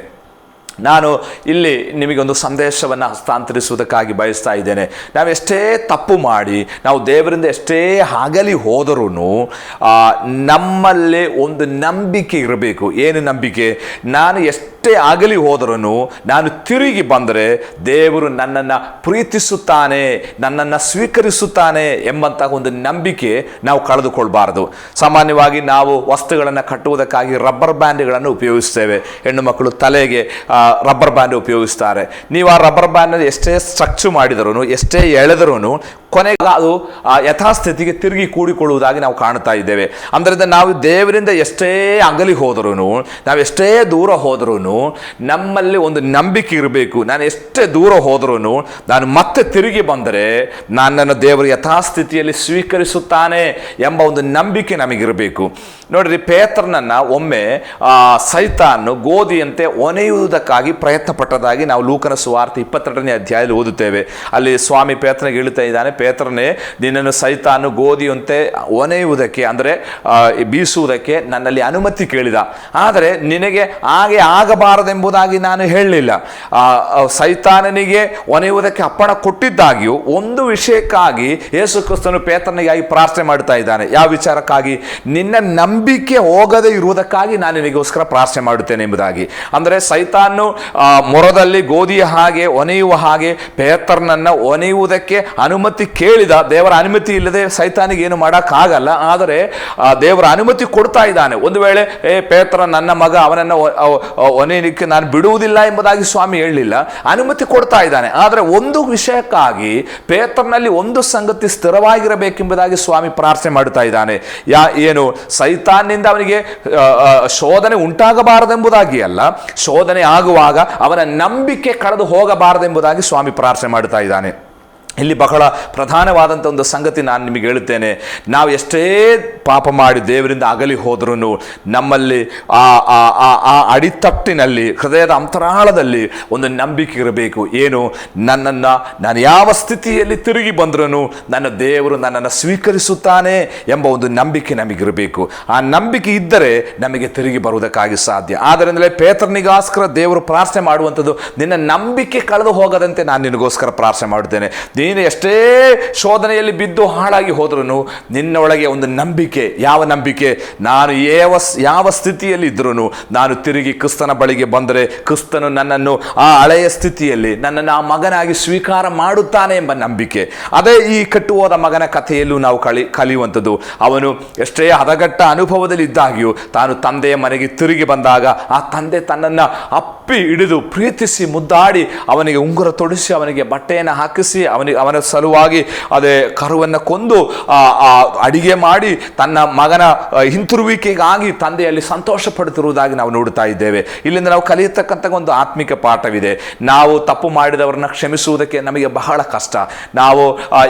ನಾನು ಇಲ್ಲಿ ನಿಮಗೊಂದು ಸಂದೇಶವನ್ನು ಹಸ್ತಾಂತರಿಸುವುದಕ್ಕಾಗಿ ಬಯಸ್ತಾ ಇದ್ದೇನೆ. ನಾವೆಷ್ಟೇ ತಪ್ಪು ಮಾಡಿ, ನಾವು ದೇವರಿಂದ ಎಷ್ಟೇ ಆಗಲಿ ಹೋದರೂ ನಮ್ಮಲ್ಲಿ ಒಂದು ನಂಬಿಕೆ ಇರಬೇಕು. ಏನು ನಂಬಿಕೆ? ನಾನು ಎಷ್ಟೇ ಆಗಲಿ ಹೋದರೂ ನಾನು ತಿರುಗಿ ಬಂದರೆ ದೇವರು ನನ್ನನ್ನು ಪ್ರೀತಿಸುತ್ತಾನೆ, ನನ್ನನ್ನು ಸ್ವೀಕರಿಸುತ್ತಾನೆ ಎಂಬಂತಹ ಒಂದು ನಂಬಿಕೆ ನಾವು ಕಳೆದುಕೊಳ್ಬಾರ್ದು. ಸಾಮಾನ್ಯವಾಗಿ ನಾವು ವಸ್ತುಗಳನ್ನು ಕಟ್ಟುವುದಕ್ಕಾಗಿ ರಬ್ಬರ್ ಬ್ಯಾಂಡ್ಗಳನ್ನು ಉಪಯೋಗಿಸ್ತೇವೆ. ಹೆಣ್ಣು ಮಕ್ಕಳು ತಲೆಗೆ ರಬ್ಬರ್ ಬ್ಯಾಂಡ್ ಉಪಯೋಗಿಸ್ತಾರೆ. ನೀವು ಆ ರಬ್ಬರ್ ಬ್ಯಾಂಡ್ ಎಷ್ಟೇ ಸ್ಟ್ರಕ್ಚು ಮಾಡಿದರೂ, ಎಷ್ಟೇ ಎಳೆದರೂ ಕೊನೆಗೆ ಅದು ಯಥಾಸ್ಥಿತಿಗೆ ತಿರುಗಿ ಕೂಡಿಕೊಳ್ಳುವುದಾಗಿ ನಾವು ಕಾಣ್ತಾ ಇದ್ದೇವೆ. ಆದ್ದರಿಂದ ನಾವು ದೇವರಿಂದ ಎಷ್ಟೇ ಅಗಲಿ ಹೋದರೂ, ನಾವು ಎಷ್ಟೇ ದೂರ ಹೋದರೂ ನಮ್ಮಲ್ಲಿ ಒಂದು ನಂಬಿಕೆ ಇರಬೇಕು. ನಾನು ಎಷ್ಟೇ ದೂರ ಹೋದರೂ ನಾನು ಮತ್ತೆ ತಿರುಗಿ ಬಂದರೆ ನನ್ನನ್ನು ದೇವರು ಯಥಾಸ್ಥಿತಿಯಲ್ಲಿ ಸ್ವೀಕರಿಸುತ್ತಾನೆ ಎಂಬ ಒಂದು ನಂಬಿಕೆ ನಮಗಿರಬೇಕು. ನೋಡ್ರಿ, ಪೇತ್ರನನ್ನು ಒಮ್ಮೆ ಸೈತಾನು ಗೋಧಿಯಂತೆ ಒನೆಯುವುದಕ್ಕಾಗಿ ಪ್ರಯತ್ನ ಪಟ್ಟದಾಗಿ ನಾವು ಲೂಕನ ಸುವಾರ್ತೆ 22ನೇ ಅಧ್ಯಾಯದಲ್ಲಿ ಓದುತ್ತೇವೆ. ಅಲ್ಲಿ ಸ್ವಾಮಿ ಪೇತ್ರನಿಗೆ ಹೇಳುತ್ತಾ ಇದ್ದಾನೆ, ಪೇತ್ರನೇ, ನಿನ್ನನ್ನು ಸೈತಾನು ಗೋಧಿಯಂತೆ ಒನೆಯುವುದಕ್ಕೆ, ಅಂದರೆ ಬೀಸುವುದಕ್ಕೆ ನನ್ನಲ್ಲಿ ಅನುಮತಿ ಕೇಳಿದ. ಆದರೆ ನಿನಗೆ ಹಾಗೆ ಆಗಬಾರದೆಂಬುದಾಗಿ ನಾನು ಹೇಳಲಿಲ್ಲ. ಸೈತಾನನಿಗೆ ಒನೆಯುವುದಕ್ಕೆ ಅಪ್ಪಣ ಕೊಟ್ಟಿದ್ದಾಗಿಯೂ ಒಂದು ವಿಷಯಕ್ಕಾಗಿ ಯೇಸು ಕ್ರಿಸ್ತನು ಪೇತ್ರನಿಗಾಗಿ ಪ್ರಾರ್ಥನೆ ಮಾಡ್ತಾ ಇದ್ದಾನೆ. ಯಾವ ವಿಚಾರಕ್ಕಾಗಿ? ನಿನ್ನ ನಂಬಿಕೆ ಹೋಗದೇ ಇರುವುದಕ್ಕಾಗಿ ನಾನು ನಿನಗೋಸ್ಕರ ಪ್ರಾರ್ಥನೆ ಮಾಡುತ್ತೇನೆ ಎಂಬುದಾಗಿ. ಅಂದರೆ ಸೈತಾನು ಮೊರದಲ್ಲಿ ಗೋಧಿಯ ಹಾಗೆ ಒನೆಯುವ ಹಾಗೆ ಪೇತ್ರನನ್ನು ಒನೆಯುವುದಕ್ಕೆ ಅನುಮತಿ ಕೇಳಿದ. ದೇವರ ಅನುಮತಿ ಇಲ್ಲದೆ ಸೈತಾನಿಗೆ ಏನು ಮಾಡೋಕ್ಕಾಗಲ್ಲ. ಆದರೆ ದೇವರ ಅನುಮತಿ ಕೊಡ್ತಾ ಇದ್ದಾನೆ. ಒಂದು ವೇಳೆ ಪೇತ್ರ ನನ್ನ ಮಗ, ಅವನನ್ನು ಒನೆಯಲಿಕ್ಕೆ ನಾನು ಬಿಡುವುದಿಲ್ಲ ಎಂಬುದಾಗಿ ಸ್ವಾಮಿ ಹೇಳಲಿಲ್ಲ, ಅನುಮತಿ ಕೊಡ್ತಾ ಇದ್ದಾನೆ. ಆದರೆ ಒಂದು ವಿಷಯಕ್ಕಾಗಿ ಪೇತ್ರನಲ್ಲಿ ಒಂದು ಸಂಗತಿ ಸ್ಥಿರವಾಗಿರಬೇಕೆಂಬುದಾಗಿ ಸ್ವಾಮಿ ಪ್ರಾರ್ಥನೆ ಮಾಡುತ್ತಾ ಇದ್ದಾನೆ. ಏನು? ಸೈತಾನ್ನಿಂದ ಅವನಿಗೆ ಶೋಧನೆ ಉಂಟಾಗಬಾರದೆಂಬುದಾಗಿ ಅಲ್ಲ, ಶೋಧನೆ ಆಗುವಾಗ ಅವನ ನಂಬಿಕೆ ಕಳೆದು ಹೋಗಬಾರದೆಂಬುದಾಗಿ ಸ್ವಾಮಿ ಪ್ರಾರ್ಥನೆ ಮಾಡುತ್ತಾ ಇದ್ದಾನೆ. ಇಲ್ಲಿ ಬಹಳ ಪ್ರಧಾನವಾದಂಥ ಒಂದು ಸಂಗತಿ ನಾನು ನಿಮಗೆ ಹೇಳುತ್ತೇನೆ. ನಾವು ಎಷ್ಟೇ ಪಾಪ ಮಾಡಿ ದೇವರಿಂದ ಅಗಲಿ ಹೋದ್ರೂ ನಮ್ಮಲ್ಲಿ ಆ ಅಡಿತಟ್ಟಿನಲ್ಲಿ, ಹೃದಯದ ಅಂತರಾಳದಲ್ಲಿ ಒಂದು ನಂಬಿಕೆ ಇರಬೇಕು. ಏನು? ನಾನು ಯಾವ ಸ್ಥಿತಿಯಲ್ಲಿ ತಿರುಗಿ ಬಂದ್ರೂ ನನ್ನ ದೇವರು ನನ್ನನ್ನು ಸ್ವೀಕರಿಸುತ್ತಾನೆ ಎಂಬ ಒಂದು ನಂಬಿಕೆ ನಮಗಿರಬೇಕು. ಆ ನಂಬಿಕೆ ಇದ್ದರೆ ನಮಗೆ ತಿರುಗಿ ಬರುವುದಕ್ಕಾಗಿ ಸಾಧ್ಯ. ಆದ್ದರಿಂದಲೇ ಪೇತ್ರನಿಗೋಸ್ಕರ ದೇವರು ಪ್ರಾರ್ಥನೆ ಮಾಡುವಂಥದ್ದು, ನಿನ್ನ ನಂಬಿಕೆ ಕಳೆದು ಹೋಗದಂತೆ ನಾನು ನಿನಗೋಸ್ಕರ ಪ್ರಾರ್ಥನೆ ಮಾಡುತ್ತೇನೆ. ನೀನು ಎಷ್ಟೇ ಶೋಧನೆಯಲ್ಲಿ ಬಿದ್ದು ಹಾಳಾಗಿ ಹೋದ್ರೂ ನಿನ್ನೊಳಗೆ ಒಂದು ನಂಬಿಕೆ. ಯಾವ ನಂಬಿಕೆ? ನಾನು ಯಾವ ಸ್ಥಿತಿಯಲ್ಲಿ ಇದ್ರೂ ನಾನು ತಿರುಗಿ ಕ್ರಿಸ್ತನ ಬಳಿಗೆ ಬಂದರೆ ಕ್ರಿಸ್ತನು ನನ್ನನ್ನು ಆ ಹಳೆಯ ಸ್ಥಿತಿಯಲ್ಲಿ ನನ್ನನ್ನು ಆ ಮಗನಾಗಿ ಸ್ವೀಕಾರ ಮಾಡುತ್ತಾನೆ ಎಂಬ ನಂಬಿಕೆ. ಅದೇ ಈ ಕಟ್ಟುಹೋದ ಮಗನ ಕಥೆಯಲ್ಲೂ ನಾವು ಕಲಿಯುವಂಥದ್ದು. ಅವನು ಎಷ್ಟೇ ಹದಗೆಟ್ಟ ಅನುಭವದಲ್ಲಿ ಇದ್ದಾಗಿಯೂ ತಾನು ತಂದೆಯ ಮನೆಗೆ ತಿರುಗಿ ಬಂದಾಗ ಆ ತಂದೆ ತನ್ನನ್ನು ಅಪ್ಪಿ ಹಿಡಿದು ಪ್ರೀತಿಸಿ ಮುದ್ದಾಡಿ ಅವನಿಗೆ ಉಂಗುರ ತೊಡಿಸಿ ಅವನಿಗೆ ಬಟ್ಟೆಯನ್ನು ಹಾಕಿಸಿ ಅವನ ಸಲುವಾಗಿ ಅದೇ ಕರುವನ್ನು ಕೊಂದು ಅಡಿಗೆ ಮಾಡಿ ತನ್ನ ಮಗನ ಹಿಂತಿರುವಿಕೆಗಾಗಿ ತಂದೆಯಲ್ಲಿ ಸಂತೋಷ ಪಡುತ್ತಿರುವುದಾಗಿ ನಾವು ನೋಡುತ್ತಾ ಇದ್ದೇವೆ. ಇಲ್ಲಿಂದ ನಾವು ಕಲಿಯತಕ್ಕಂಥ ಒಂದು ಆತ್ಮಿಕ ಪಾಠವಿದೆ. ನಾವು ತಪ್ಪು ಮಾಡಿದವರನ್ನ ಕ್ಷಮಿಸುವುದಕ್ಕೆ ನಮಗೆ ಬಹಳ ಕಷ್ಟ. ನಾವು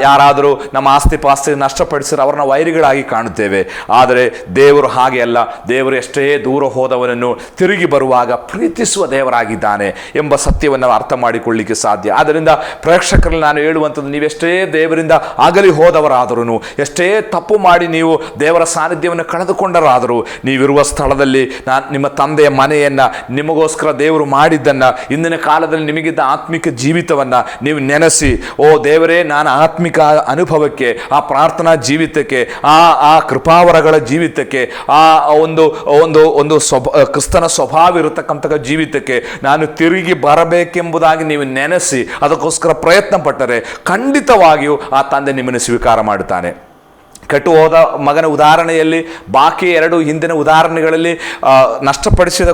ಯಾರಾದರೂ ನಮ್ಮ ಆಸ್ತಿ ಪಾಸ್ತಿ ನಷ್ಟಪಡಿಸಿದ್ರೆ ಅವರನ್ನ ವೈರಿಗಳಾಗಿ ಕಾಣುತ್ತೇವೆ. ಆದರೆ ದೇವರು ಹಾಗೆ ಅಲ್ಲ. ದೇವರು ಎಷ್ಟೇ ದೂರ ಹೋದವನನ್ನು ತಿರುಗಿ ಬರುವಾಗ ಪ್ರೀತಿಸುವ ದೇವರಾಗಿದ್ದಾನೆ ಎಂಬ ಸತ್ಯವನ್ನು ನಾವು ಅರ್ಥ ಮಾಡಿಕೊಳ್ಳಲಿಕ್ಕೆ ಸಾಧ್ಯ. ಆದ್ದರಿಂದ ಪ್ರೇಕ್ಷಕರಲ್ಲಿ ನಾನು ಹೇಳುವಂಥ ಹೇಳುವಂಥದ್ದು, ನೀವೆಷ್ಟೇ ದೇವರಿಂದ ಅಗಲಿ ಹೋದವರಾದರೂ, ಎಷ್ಟೇ ತಪ್ಪು ಮಾಡಿ ನೀವು ದೇವರ ಸಾನ್ನಿಧ್ಯವನ್ನು ಕಳೆದುಕೊಂಡರಾದರೂ, ನೀವಿರುವ ಸ್ಥಳದಲ್ಲಿ ನಿಮ್ಮ ತಂದೆಯ ಮನೆಯನ್ನು, ನಿಮಗೋಸ್ಕರ ದೇವರು ಮಾಡಿದ್ದನ್ನು, ಇಂದಿನ ಕಾಲದಲ್ಲಿ ನಿಮಗಿದ್ದ ಆತ್ಮಿಕ ಜೀವಿತವನ್ನು ನೀವು ನೆನೆಸಿ, ಓ ದೇವರೇ, ನಾನು ಆತ್ಮಿಕ ಅನುಭವಕ್ಕೆ, ಆ ಪ್ರಾರ್ಥನಾ ಜೀವಿತಕ್ಕೆ, ಆ ಕೃಪಾವರಗಳ ಜೀವಿತಕ್ಕೆ, ಆ ಒಂದು ಒಂದು ಒಂದು ಕ್ರಿಸ್ತನ ಸ್ವಭಾವ ಇರತಕ್ಕಂಥ ಜೀವಿತಕ್ಕೆ ನಾನು ತಿರುಗಿ ಬರಬೇಕೆಂಬುದಾಗಿ ನೀವು ನೆನೆಸಿ ಅದಕ್ಕೋಸ್ಕರ ಪ್ರಯತ್ನ ಪಟ್ಟರೆ ಖಂಡಿತವಾಗಿಯೂ ಆ ತಂದೆ ನಿಮ್ಮನ್ನು ಸ್ವೀಕಾರ ಮಾಡುತ್ತಾನೆ. ಕೆಟ್ಟು ಹೋದ ಮಗನ ಉದಾಹರಣೆಯಲ್ಲಿ, ಬಾಕಿ ಎರಡು ಹಿಂದಿನ ಉದಾಹರಣೆಗಳಲ್ಲಿ ನಷ್ಟಪಡಿಸಿದ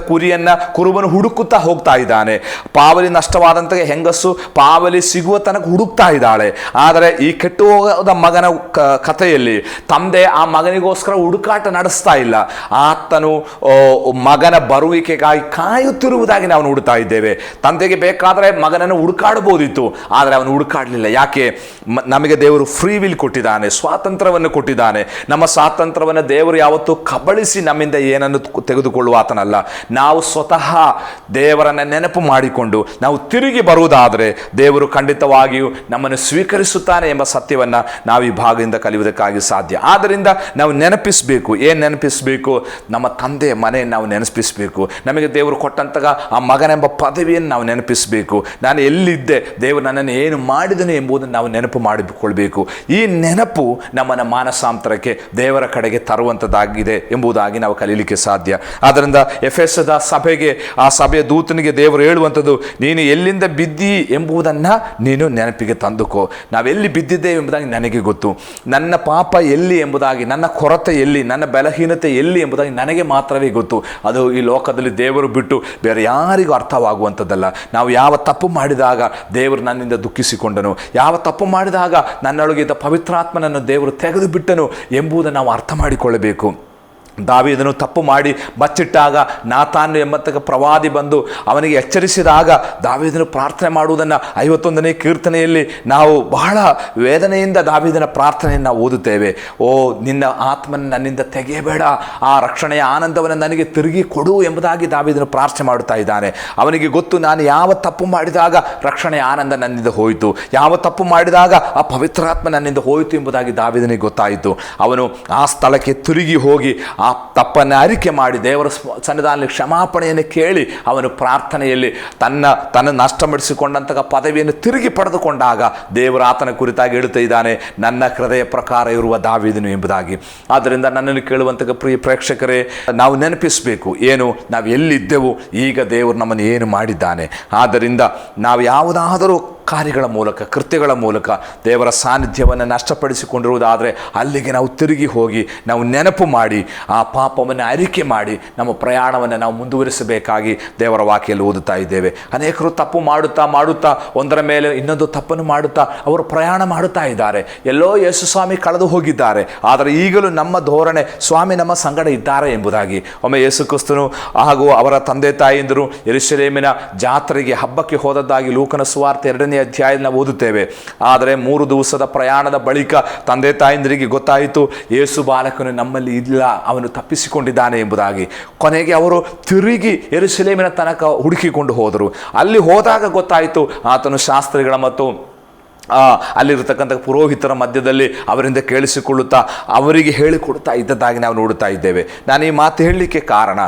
ಕುರುಬನು ಹುಡುಕುತ್ತಾ ಹೋಗ್ತಾ ಇದ್ದಾನೆ. ಪಾವಲಿ ನಷ್ಟವಾದಂಥ ಹೆಂಗಸು ಪಾವಲಿ ಸಿಗುವ ತನಕ ಹುಡುಕ್ತಾ ಇದ್ದಾಳೆ. ಆದರೆ ಈ ಕೆಟ್ಟು ಹೋದ ಮಗನ ಕಥೆಯಲ್ಲಿ ತಂದೆ ಆ ಮಗನಿಗೋಸ್ಕರ ಹುಡುಕಾಟ ನಡೆಸ್ತಾ ಇಲ್ಲ. ಆತನು ಮಗನ ಬರುವಿಕೆಗಾಗಿ ಕಾಯುತ್ತಿರುವುದಾಗಿ ನಾವು ನೋಡ್ತಾ ಇದ್ದೇವೆ. ತಂದೆಗೆ ಬೇಕಾದರೆ ಮಗನನ್ನು ಹುಡುಕಾಡಬಹುದಿತ್ತು, ಆದರೆ ಅವನು ಹುಡುಕಾಡಲಿಲ್ಲ. ಯಾಕೆ? ನಮಗೆ ದೇವರು ಫ್ರೀ ವಿಲ್ ಕೊಟ್ಟಿದ್ದಾನೆ, ಸ್ವಾತಂತ್ರ್ಯವನ್ನು ಕೊಟ್ಟಿದ್ದಾನೆ. ನಮ್ಮ ಸ್ವಾತಂತ್ರ್ಯವನ್ನು ದೇವರು ಯಾವತ್ತೂ ಕಬಳಿಸಿ ನಮ್ಮಿಂದ ಏನನ್ನು ತೆಗೆದುಕೊಳ್ಳುವ ಆತನಲ್ಲ. ನಾವು ಸ್ವತಃ ದೇವರನ್ನು ನೆನಪು ಮಾಡಿಕೊಂಡು ನಾವು ತಿರುಗಿ ಬರುವುದಾದರೆ ದೇವರು ಖಂಡಿತವಾಗಿಯೂ ನಮ್ಮನ್ನು ಸ್ವೀಕರಿಸುತ್ತಾನೆ ಎಂಬ ಸತ್ಯವನ್ನು ನಾವು ಈ ಭಾಗದಿಂದ ಕಲಿಯುವುದಕ್ಕಾಗಿ ಸಾಧ್ಯ. ಆದ್ದರಿಂದ ನಾವು ನೆನಪಿಸಬೇಕು. ಏನು ನೆನಪಿಸಬೇಕು? ನಮ್ಮ ತಂದೆಯ ಮನೆಯನ್ನು ನಾವು ನೆನಪಿಸಬೇಕು. ನಮಗೆ ದೇವರು ಕೊಟ್ಟಂತಹ ಆ ಮಗನೆಂಬ ಪದವಿಯನ್ನು ನಾವು ನೆನಪಿಸಬೇಕು. ನಾನು ಎಲ್ಲಿದ್ದೆ, ದೇವರು ನನ್ನನ್ನು ಏನು ಮಾಡಿದನು ಎಂಬುದನ್ನು ನಾವು ನೆನಪು ಮಾಡಿಕೊಳ್ಳಬೇಕು. ಈ ನೆನಪು ನಮ್ಮನ್ನು ಮಾನಸಾಂತರಕ್ಕೆ, ದೇವರ ಕಡೆಗೆ ತರುವಂಥದ್ದಾಗಿದೆ ಎಂಬುದಾಗಿ ನಾವು ಕಲೀಲಿಕ್ಕೆ ಸಾಧ್ಯ. ಆದ್ದರಿಂದ ಎಫೆಸದ ಸಭೆಗೆ, ಆ ಸಭೆಯ ದೂತನಿಗೆ ದೇವರು ಹೇಳುವಂಥದ್ದು, ನೀನು ಎಲ್ಲಿಂದ ಬಿದ್ದಿ ಎಂಬುದನ್ನು ನೀನು ನೆನಪಿಗೆ ತಂದುಕೋ. ನಾವೆಲ್ಲಿ ಬಿದ್ದಿದ್ದೇವೆ ಎಂಬುದಾಗಿ ನನಗೆ ಗೊತ್ತು. ನನ್ನ ಪಾಪ ಎಲ್ಲಿ ಎಂಬುದಾಗಿ, ನನ್ನ ಕೊರತೆ ಎಲ್ಲಿ, ನನ್ನ ಬಲಹೀನತೆ ಎಲ್ಲಿ ಎಂಬುದಾಗಿ ನನಗೆ ಮಾತ್ರವೇ ಗೊತ್ತು. ಅದು ಈ ಲೋಕದಲ್ಲಿ ದೇವರು ಬಿಟ್ಟು ಬೇರೆ ಯಾರಿಗೂ ಅರ್ಥವಾಗುವಂಥದ್ದಲ್ಲ. ನಾವು ಯಾವ ತಪ್ಪು ಮಾಡಿದಾಗ ದೇವರು ನನ್ನಿಂದ ದುಃಖಿಸಿಕೊಂಡನು, ಯಾವ ತಪ್ಪು ಮಾಡಿದಾಗ ನನ್ನೊಳಗಿದ್ದ ಪವಿತ್ರಾತ್ಮನನ್ನು ದೇವರು ತೆಗೆದು ಬಿಟ್ಟನು ಎಂಬುದನ್ನು ನಾವು ಅರ್ಥ ಮಾಡಿಕೊಳ್ಳಬೇಕು. ದಾವೀದನು ತಪ್ಪು ಮಾಡಿ ಬಚ್ಚಿಟ್ಟಾಗ ನಾತಾನ್ ಎಂಬಂತಹ ಪ್ರವಾದಿ ಬಂದು ಅವನಿಗೆ ಎಚ್ಚರಿಸಿದಾಗ ದಾವೀದನು ಪ್ರಾರ್ಥನೆ ಮಾಡುವುದನ್ನು 51ನೇ ಕೀರ್ತನೆಯಲ್ಲಿ ನಾವು ಬಹಳ ವೇದನೆಯಿಂದ ದಾವೀದನ ಪ್ರಾರ್ಥನೆಯನ್ನು ನಾವು ಓದುತ್ತೇವೆ. ಓ, ನಿನ್ನ ಆತ್ಮನ ನನ್ನಿಂದ ತೆಗೆಯಬೇಡ, ಆ ರಕ್ಷಣೆಯ ಆನಂದವನ್ನು ನನಗೆ ತಿರುಗಿ ಕೊಡು ಎಂಬುದಾಗಿ ದಾವೀದನು ಪ್ರಾರ್ಥನೆ ಮಾಡುತ್ತಾ ಇದ್ದಾನೆ. ಅವನಿಗೆ ಗೊತ್ತು, ನಾನು ಯಾವ ತಪ್ಪು ಮಾಡಿದಾಗ ರಕ್ಷಣೆಯ ಆನಂದ ನನ್ನಿಂದ ಹೋಯಿತು, ಯಾವ ತಪ್ಪು ಮಾಡಿದಾಗ ಆ ಪವಿತ್ರಾತ್ಮ ನನ್ನಿಂದ ಹೋಯಿತು ಎಂಬುದಾಗಿ ದಾವೀದನಿಗೆ ಗೊತ್ತಾಯಿತು. ಅವನು ಆ ಸ್ಥಳಕ್ಕೆ ತಿರುಗಿ ಹೋಗಿ ಆ ತಪ್ಪನ್ನು ಅರಿಕೆ ಮಾಡಿ ದೇವರ ಸನ್ನಿಧಾನದಲ್ಲಿ ಕ್ಷಮಾಪಣೆಯನ್ನು ಕೇಳಿ ಅವನು ಪ್ರಾರ್ಥನೆಯಲ್ಲಿ ತನ್ನ ನಷ್ಟಪಡಿಸಿಕೊಂಡಂತಹ ಪದವಿಯನ್ನು ತಿರುಗಿ ಪಡೆದುಕೊಂಡಾಗ ದೇವರ ಆತನ ಕುರಿತಾಗಿ ಹೇಳುತ್ತಾ ಇದ್ದಾನೆ, ನನ್ನ ಹೃದಯ ಪ್ರಕಾರ ಇರುವ ದಾವೀದನು ಎಂಬುದಾಗಿ. ಆದ್ದರಿಂದ ನನ್ನನ್ನು ಕೇಳುವಂತಹ ಪ್ರಿಯ ಪ್ರೇಕ್ಷಕರೇ, ನಾವು ನೆನಪಿಸಬೇಕು, ಏನು ನಾವು ಎಲ್ಲಿದ್ದೆವು, ಈಗ ದೇವರು ನಮ್ಮನ್ನು ಏನು ಮಾಡಿದ್ದಾನೆ. ಆದ್ದರಿಂದ ನಾವು ಯಾವುದಾದರೂ ಕಾರ್ಯಗಳ ಮೂಲಕ, ಕೃತ್ಯಗಳ ಮೂಲಕ ದೇವರ ಸಾನ್ನಿಧ್ಯವನ್ನು ನಷ್ಟಪಡಿಸಿಕೊಂಡಿರುವುದಾದರೆ ಅಲ್ಲಿಗೆ ನಾವು ತಿರುಗಿ ಹೋಗಿ ನಾವು ನೆನಪು ಮಾಡಿ ಆ ಪಾಪವನ್ನು ಅರಿಕೆ ಮಾಡಿ ನಮ್ಮ ಪ್ರಯಾಣವನ್ನು ನಾವು ಮುಂದುವರಿಸಬೇಕಾಗಿ ದೇವರ ವಾಕ್ಯದಲ್ಲಿ ಓದುತ್ತಾ ಇದ್ದೇವೆ. ಅನೇಕರು ತಪ್ಪು ಮಾಡುತ್ತಾ ಒಂದರ ಮೇಲೆ ಇನ್ನೊಂದು ತಪ್ಪನ್ನು ಮಾಡುತ್ತಾ ಅವರು ಪ್ರಯಾಣ ಮಾಡುತ್ತಾ ಇದ್ದಾರೆ. ಎಲ್ಲೋ ಯೇಸು ಸ್ವಾಮಿ ಕಳೆದು ಹೋಗಿದ್ದಾರೆ, ಆದರೆ ಈಗಲೂ ನಮ್ಮ ಧೋರಣೆ ಸ್ವಾಮಿ ನಮ್ಮ ಸಂಗಡ ಇದ್ದಾರೆ ಎಂಬುದಾಗಿ. ಒಮ್ಮೆ ಯೇಸು ಕ್ರಿಸ್ತನು ಹಾಗೂ ಅವರ ತಂದೆ ತಾಯಿಯಂದರು ಯೆರೂಸಲೇಮಿನ ಜಾತ್ರೆಗೆ, ಹಬ್ಬಕ್ಕೆ ಹೋದದ್ದಾಗಿ ಲೂಕನ ಸುವಾರ್ತೆ 2ನೇ ಅಧ್ಯಾಯದಲ್ಲಿ ನಾವು ಓದುತ್ತೇವೆ. ಆದರೆ 3 ದಿವಸದ ಪ್ರಯಾಣದ ಬಳಿಕ ತಂದೆ ತಾಯಂದಿರಿಗೆ ಗೊತ್ತಾಯಿತು, ಯೇಸು ಬಾಲಕನು ನಮ್ಮಲ್ಲಿ ಇಲ್ಲ, ಅವನು ತಪ್ಪಿಸಿಕೊಂಡಿದ್ದಾನೆ ಎಂಬುದಾಗಿ. ಕೊನೆಗೆ ಅವರು ತಿರುಗಿ ಯೆರೂಸಲೇಮಿನ ತನಕ ಹುಡುಕಿಕೊಂಡು ಹೋದರು. ಅಲ್ಲಿ ಹೋದಾಗ ಗೊತ್ತಾಯಿತು, ಆತನು ಶಾಸ್ತ್ರಿಗಳ ಮತ್ತು ಅಲ್ಲಿರತಕ್ಕಂಥ ಪುರೋಹಿತರ ಮಧ್ಯದಲ್ಲಿ ಅವರಿಂದ ಕೇಳಿಸಿಕೊಳ್ಳುತ್ತಾ ಅವರಿಗೆ ಹೇಳಿಕೊಡ್ತಾ ಇದ್ದದ್ದಾಗಿ ನಾವು ನೋಡುತ್ತಾ ಇದ್ದೇವೆ. ನಾನು ಈ ಮಾತು ಹೇಳಲಿಕ್ಕೆ ಕಾರಣ,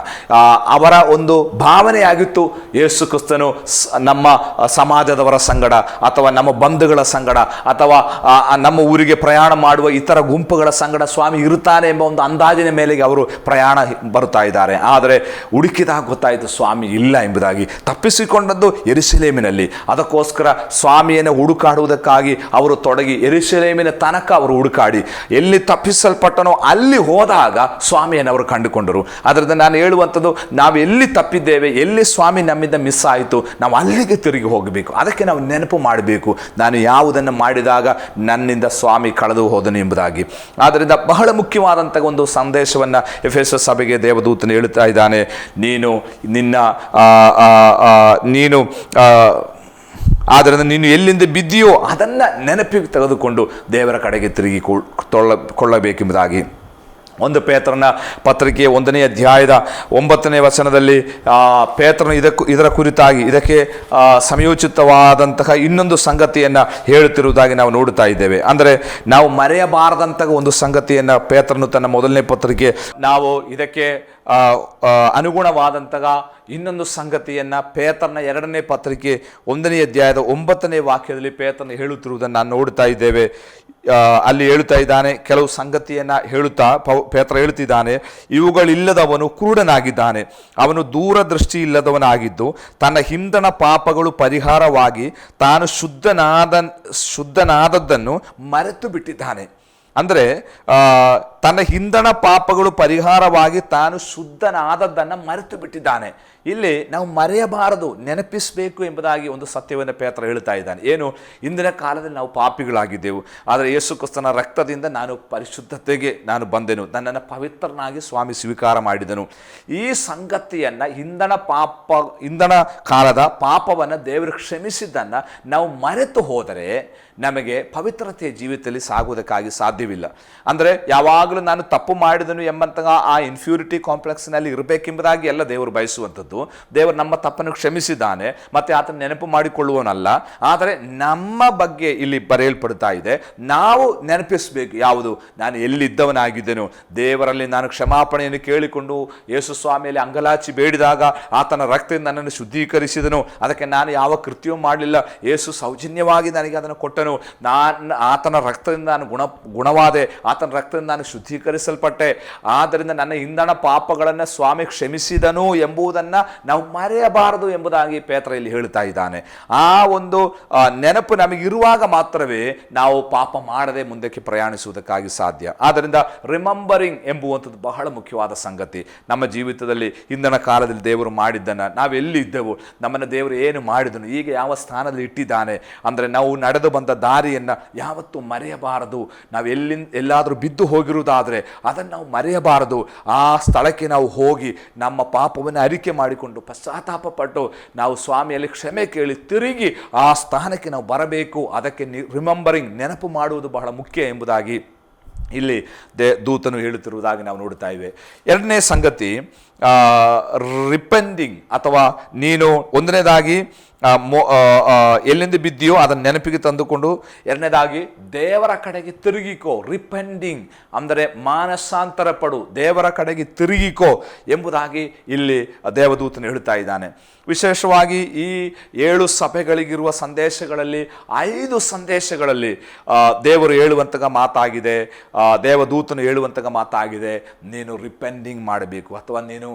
ಅವರ ಒಂದು ಭಾವನೆಯಾಗಿತ್ತು, ಯೇಸು ಕ್ರಿಸ್ತನು ನಮ್ಮ ಸಮಾಜದವರ ಸಂಗಡ ಅಥವಾ ನಮ್ಮ ಬಂಧುಗಳ ಸಂಗಡ ಅಥವಾ ನಮ್ಮ ಊರಿಗೆ ಪ್ರಯಾಣ ಮಾಡುವ ಇತರ ಗುಂಪುಗಳ ಸಂಗಡ ಸ್ವಾಮಿ ಇರುತ್ತಾನೆ ಎಂಬ ಒಂದು ಅಂದಾಜಿನ ಮೇಲೆಗೆ ಅವರು ಪ್ರಯಾಣ ಬರುತ್ತಾ ಇದ್ದಾರೆ. ಆದರೆ ಹುಡುಕಿದಾಗ ಗೊತ್ತಾಯಿತು ಸ್ವಾಮಿ ಇಲ್ಲ ಎಂಬುದಾಗಿ. ತಪ್ಪಿಸಿಕೊಂಡದ್ದು ಯೆರೂಸಲೇಮಿನಲ್ಲಿ. ಅದಕ್ಕೋಸ್ಕರ ಸ್ವಾಮಿಯನ್ನು ಹುಡುಕಾಡುವುದಕ್ಕೆ ಅವರು ತೊಡಗಿ ಯೆರೂಸಲೇಮಿನ ತನಕ ಅವರು ಹುಡುಕಾಡಿ ಎಲ್ಲಿ ತಪ್ಪಿಸಲ್ಪಟ್ಟನೋ ಅಲ್ಲಿ ಹೋದಾಗ ಸ್ವಾಮಿಯನ್ನು ಅವರು ಕಂಡುಕೊಂಡರು. ಅದರಿಂದ ನಾನು ಹೇಳುವಂಥದ್ದು, ನಾವು ಎಲ್ಲಿ ತಪ್ಪಿದ್ದೇವೆ, ಎಲ್ಲಿ ಸ್ವಾಮಿ ನಮ್ಮಿಂದ ಮಿಸ್ ಆಯಿತು, ನಾವು ಅಲ್ಲಿಗೆ ತಿರುಗಿ ಹೋಗಬೇಕು. ಅದಕ್ಕೆ ನಾವು ನೆನಪು ಮಾಡಬೇಕು, ನಾನು ಯಾವುದನ್ನು ಮಾಡಿದಾಗ ನನ್ನಿಂದ ಸ್ವಾಮಿ ಕಳೆದು ಹೋದನು ಎಂಬುದಾಗಿ. ಆದ್ದರಿಂದ ಬಹಳ ಮುಖ್ಯವಾದಂಥ ಒಂದು ಸಂದೇಶವನ್ನು ಎಫೆಸ ಸಭೆಗೆ ದೇವದೂತನು ಹೇಳುತ್ತಾ ಇದ್ದಾನೆ. ಆದ್ದರಿಂದ ನೀನು ಎಲ್ಲಿಂದ ಬಿದ್ದೀಯೋ ಅದನ್ನು ನೆನಪಿಗೆ ತೆಗೆದುಕೊಂಡು ದೇವರ ಕಡೆಗೆ ತಿರುಗಿ ಕೊಳ್ಳಬೇಕೆಂಬುದಾಗಿ. ಒಂದು ಪೇತ್ರನ ಪತ್ರಿಕೆ 1ನೇ ಅಧ್ಯಾಯದ 9ನೇ ವಚನದಲ್ಲಿ ಪೇತ್ರನು ಇದರ ಕುರಿತಾಗಿ ಇದಕ್ಕೆ ಸಮಯೋಚಿತವಾದಂತಹ ಇನ್ನೊಂದು ಸಂಗತಿಯನ್ನು ಹೇಳುತ್ತಿರುವುದಾಗಿ ನಾವು ನೋಡುತ್ತಾ ಇದ್ದೇವೆ. ಅಂದರೆ ನಾವು ಮರೆಯಬಾರದಂತಹ ಒಂದು ಸಂಗತಿಯನ್ನು ಪೇತ್ರನು ತನ್ನ 1ನೇ ಪತ್ರಿಕೆ ನಾವು ಇದಕ್ಕೆ ಅನುಗುಣವಾದಂತಹ ಇನ್ನೊಂದು ಸಂಗತಿಯನ್ನು ಪೇತ್ರನ 2ನೇ ಪತ್ರಿಕೆ 1ನೇ ಅಧ್ಯಾಯದ 9ನೇ ವಾಕ್ಯದಲ್ಲಿ ಪೇತ್ರನು ಹೇಳುತ್ತಿರುವುದನ್ನು ನಾನು ನೋಡ್ತಾ ಇದ್ದೇವೆ. ಅಲ್ಲಿ ಹೇಳುತ್ತಾ ಇದ್ದಾನೆ, ಕೆಲವು ಸಂಗತಿಯನ್ನು ಹೇಳುತ್ತಾ ಪೇತ್ರ ಹೇಳ್ತಿದ್ದಾನೆ, ಇವುಗಳಿಲ್ಲದವನು ಕುರುಡನಾಗಿದ್ದಾನೆ, ಅವನು ದೂರದೃಷ್ಟಿ ಇಲ್ಲದವನಾಗಿದ್ದು ತನ್ನ ಹಿಂದಣ ಪಾಪಗಳು ಪರಿಹಾರವಾಗಿ ತಾನು ಶುದ್ಧನಾದದ್ದನ್ನು ಮರೆತು ಬಿಟ್ಟಿದ್ದಾನೆ. ಅಂದರೆ ತನ್ನ ಹಿಂದಣ ಪಾಪಗಳು ಪರಿಹಾರವಾಗಿ ತಾನು ಶುದ್ಧನಾದದ್ದನ್ನು ಮರೆತು ಬಿಟ್ಟಿದ್ದಾನೆ. ಇಲ್ಲಿ ನಾವು ಮರೆಯಬಾರದು, ನೆನಪಿಸಬೇಕು ಎಂಬುದಾಗಿ ಒಂದು ಸತ್ಯವನ್ನು ಪೇತ್ರ ಹೇಳ್ತಾ ಇದ್ದಾನೆ. ಏನು? ಇಂದಿನ ಕಾಲದಲ್ಲಿ ನಾವು ಪಾಪಿಗಳಾಗಿದ್ದೆವು, ಆದರೆ ಯೇಸು ಕ್ರಿಸ್ತನ ರಕ್ತದಿಂದ ನಾನು ಪರಿಶುದ್ಧತೆಗೆ ನಾನು ಬಂದೆನು, ನನ್ನನ್ನು ಪವಿತ್ರನಾಗಿ ಸ್ವಾಮಿ ಸ್ವೀಕಾರ ಮಾಡಿದನು. ಈ ಸಂಗತಿಯನ್ನು ಹಿಂದಣ ಕಾಲದ ಪಾಪವನ್ನು ದೇವರು ಕ್ಷಮಿಸಿದ್ದನ್ನು ನಾವು ಮರೆತು ಹೋದರೆ ನಮಗೆ ಪವಿತ್ರತೆಯ ಜೀವಿತದಲ್ಲಿ ಸಾಗುವುದಕ್ಕಾಗಿ ಸಾಧ್ಯವಿಲ್ಲ. ಅಂದರೆ ಯಾವಾಗಲೂ ನಾನು ತಪ್ಪು ಮಾಡಿದನು ಎಂಬಂತಹ ಆ ಇನ್ಫ್ಯೂರಿಟಿ ಕಾಂಪ್ಲೆಕ್ಸ್ನಲ್ಲಿ ಇರಬೇಕೆಂಬುದಾಗಿ ಎಲ್ಲ ದೇವರು ಬಯಸುವಂಥದ್ದು. ದೇವರು ನಮ್ಮ ತಪ್ಪನ್ನು ಕ್ಷಮಿಸಿದ್ದಾನೆ, ಮತ್ತು ಆತನ ನೆನಪು ಮಾಡಿಕೊಳ್ಳುವನಲ್ಲ. ಆದರೆ ನಮ್ಮ ಬಗ್ಗೆ ಇಲ್ಲಿ ಬರೆಯಲ್ಪಡ್ತಾ ಇದೆ, ನಾವು ನೆನಪಿಸಬೇಕು. ಯಾವುದು? ನಾನು ಎಲ್ಲಿದ್ದವನಾಗಿದ್ದೆನು, ದೇವರಲ್ಲಿ ನಾನು ಕ್ಷಮಾಪಣೆಯನ್ನು ಕೇಳಿಕೊಂಡು ಯೇಸು ಸ್ವಾಮಿಯಲ್ಲಿ ಅಂಗಲಾಚಿ ಬೇಡಿದಾಗ ಆತನ ರಕ್ತದಿಂದ ನನ್ನನ್ನು ಶುದ್ಧೀಕರಿಸಿದನು. ಅದಕ್ಕೆ ನಾನು ಯಾವ ಕೃತ್ಯವೂ ಮಾಡಲಿಲ್ಲ, ಯೇಸು ಸೌಜನ್ಯವಾಗಿ ನನಗೆ ಅದನ್ನು ಕೊಟ್ಟನು. ನಾನು ಆತನ ರಕ್ತದಿಂದ ನಾನು ಗುಣವಾದೆ, ಆತನ ರಕ್ತದಿಂದ ನಾನು ಶುದ್ಧೀಕರಿಸಲ್ಪಟ್ಟೆ. ಆದ್ದರಿಂದ ನನ್ನ ಹಿಂದಣ ಪಾಪಗಳನ್ನು ಸ್ವಾಮಿ ಕ್ಷಮಿಸಿದನು ಎಂಬುದನ್ನು ನಾವು ಮರೆಯಬಾರದು ಎಂಬುದಾಗಿ ಪೇತ್ರ ಇಲ್ಲಿ ಹೇಳ್ತಾ ಇದ್ದಾನೆ. ಆ ಒಂದು ನೆನಪು ನಮಗಿರುವಾಗ ಮಾತ್ರವೇ ನಾವು ಪಾಪ ಮಾಡದೆ ಮುಂದಕ್ಕೆ ಪ್ರಯಾಣಿಸುವುದಕ್ಕಾಗಿ ಸಾಧ್ಯ. ಆದ್ದರಿಂದ ರಿಮೆಂಬರಿಂಗ್ ಎಂಬುವಂಥದ್ದು ಬಹಳ ಮುಖ್ಯವಾದ ಸಂಗತಿ. ನಮ್ಮ ಜೀವಿತದಲ್ಲಿ ಹಿಂದಣ ಕಾಲದಲ್ಲಿ ದೇವರು ಮಾಡಿದ್ದನ್ನು, ನಾವೆಲ್ಲಿದ್ದೆವು, ನಮ್ಮನ್ನು ದೇವರು ಏನು ಮಾಡಿದನು, ಈಗ ಯಾವ ಸ್ಥಾನದಲ್ಲಿ ಇಟ್ಟಿದ್ದಾನೆ, ಅಂದರೆ ನಾವು ನಡೆದು ಬಂದ ದಾರಿಯನ್ನು ಯಾವತ್ತೂ ಮರೆಯಬಾರದು. ನಾವು ಎಲ್ಲಾದರೂ ಬಿದ್ದು ಹೋಗಿರುವುದಾದರೆ ಅದನ್ನು ನಾವು ಮರೆಯಬಾರದು. ಆ ಸ್ಥಳಕ್ಕೆ ನಾವು ಹೋಗಿ ನಮ್ಮ ಪಾಪವನ್ನು ಅರಿಕೆ ಮಾಡಿಕೊಂಡು ಪಶ್ಚಾತ್ತಾಪ ಪಟ್ಟು ನಾವು ಸ್ವಾಮಿಯಲ್ಲಿ ಕ್ಷಮೆ ಕೇಳಿ ತಿರುಗಿ ಆ ಸ್ಥಾನಕ್ಕೆ ನಾವು ಬರಬೇಕು. ಅದಕ್ಕೆ ರಿಮೆಂಬರಿಂಗ್, ನೆನಪು ಮಾಡುವುದು ಬಹಳ ಮುಖ್ಯ ಎಂಬುದಾಗಿ ಇಲ್ಲಿ ದೂತನು ಹೇಳುತ್ತಿರುವುದಾಗಿ ನಾವು ನೋಡ್ತಾ ಇವೆ. ಎರಡನೇ ಸಂಗತಿ ರಿಪೆಂಡಿಂಗ್, ಅಥವಾ ನೀನು ಒಂದನೇದಾಗಿ ಎಲ್ಲಿಂದ ಬಿದ್ದೀಯೋ ಅದನ್ನು ನೆನಪಿಗೆ ತಂದುಕೊಂಡು, ಎರಡನೇದಾಗಿ ದೇವರ ಕಡೆಗೆ ತಿರುಗಿಕೋ. ರಿಪೆಂಡಿಂಗ್ ಅಂದರೆ ಮಾನಸಾಂತರ ಪಡು, ದೇವರ ಕಡೆಗೆ ತಿರುಗಿಕೋ ಎಂಬುದಾಗಿ ಇಲ್ಲಿ ದೇವದೂತನು ಹೇಳ್ತಾ ಇದ್ದಾನೆ. ವಿಶೇಷವಾಗಿ ಈ 7 ಸಭೆಗಳಿಗಿರುವ ಸಂದೇಶಗಳಲ್ಲಿ 5 ಸಂದೇಶಗಳಲ್ಲಿ ದೇವರು ಹೇಳುವಂತಹ ಮಾತಾಗಿದೆ, ದೇವದೂತನು ಹೇಳುವಂತಹ ಮಾತಾಗಿದೆ, ನೀನು ರಿಪೆಂಡಿಂಗ್ ಮಾಡಬೇಕು, ಅಥವಾ ನೀನು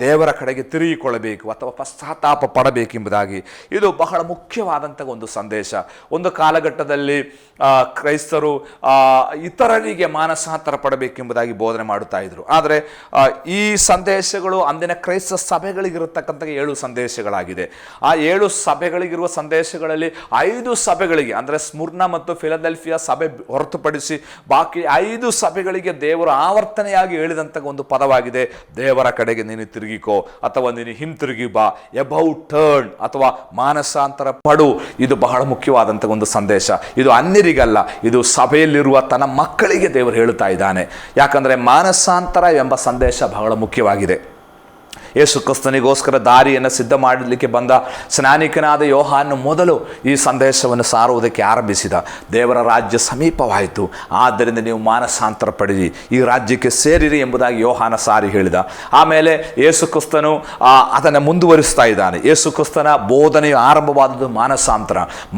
ದೇವರ ಕಡೆಗೆ ತಿರುಗಿಕೊಳ್ಳಬೇಕು, ಅಥವಾ ಪಶ್ಚಾತ್ತಾಪ ಪಡಬೇಕೆಂಬುದಾಗಿ. ಇದು ಬಹಳ ಮುಖ್ಯವಾದಂತಹ ಒಂದು ಸಂದೇಶ. ಒಂದು ಕಾಲಘಟ್ಟದಲ್ಲಿ ಕ್ರೈಸ್ತರು ಇತರರಿಗೆ ಮಾನಸಾಂತರ ಪಡಬೇಕೆಂಬುದಾಗಿ ಬೋಧನೆ ಮಾಡುತ್ತಾ ಇದ್ರು. ಆದರೆ ಈ ಸಂದೇಶಗಳು ಅಂದಿನ ಕ್ರೈಸ್ತ ಸಭೆಗಳಿಗಿರತಕ್ಕಂಥ 7 ಸಂದೇಶಗಳಾಗಿದೆ. ಆ 7 ಸಭೆಗಳಿಗಿರುವ ಸಂದೇಶಗಳಲ್ಲಿ 5 ಸಭೆಗಳಿಗೆ, ಅಂದರೆ ಸ್ಮುರ್ನ ಮತ್ತು ಫಿಲಡೆಲ್ಫಿಯಾ ಸಭೆ ಹೊರತುಪಡಿಸಿ ಬಾಕಿ 5 ಸಭೆಗಳಿಗೆ ದೇವರು ಆವರ್ತನೆಯಾಗಿ ಹೇಳಿದಂತಹ ಒಂದು ಪದವಾಗಿದೆ, ದೇವರ ಕಡೆಗೆ ನೀನು ತಿರುಗಿಕೋ, ಅಥವಾ ನೀನು ಹಿಂತಿರುಗಿ ಬಾ, ಎಬೌಟ್ ಟರ್ನ್, ಅಥವಾ ಮಾನಸಾಂತರ ಪಡು. ಇದು ಬಹಳ ಮುಖ್ಯವಾದಂತಹ ಒಂದು ಸಂದೇಶ. ಇದು ಅನ್ಯರಿಗಲ್ಲ, ಇದು ಸಭೆಯಲ್ಲಿರುವ ತನ್ನ ಮಕ್ಕಳಿಗೆ ದೇವರು ಹೇಳುತ್ತಾ ಇದ್ದಾನೆ. ಯಾಕಂದರೆ ಮಾನಸಾಂತರ ಎಂಬ ಸಂದೇಶ ಬಹಳ ಮುಖ್ಯವಾಗಿದೆ. ಯೇಸು ಕ್ರಿಸ್ತನಿಗೋಸ್ಕರ ದಾರಿಯನ್ನು ಸಿದ್ಧ ಮಾಡಲಿಕ್ಕೆ ಬಂದ ಸ್ನಾನಿಕನಾದ ಯೋಹಾನ ಮೊದಲು ಈ ಸಂದೇಶವನ್ನು ಸಾರುವುದಕ್ಕೆ ಆರಂಭಿಸಿದ. ದೇವರ ರಾಜ್ಯ ಸಮೀಪವಾಯಿತು, ಆದ್ದರಿಂದ ನೀವು ಮಾನಸಾಂತರ ಪಡೆಯಿರಿ, ಈ ರಾಜ್ಯಕ್ಕೆ ಸೇರಿರಿ ಎಂಬುದಾಗಿ ಯೋಹಾನ ಸಾರಿ ಹೇಳಿದ. ಆಮೇಲೆ ಯೇಸು ಕ್ರಿಸ್ತನು ಅದನ್ನು ಮುಂದುವರಿಸ್ತಾ ಇದ್ದಾನೆ. ಯೇಸು ಕ್ರಿಸ್ತನ ಬೋಧನೆಯು ಆರಂಭವಾದದ್ದು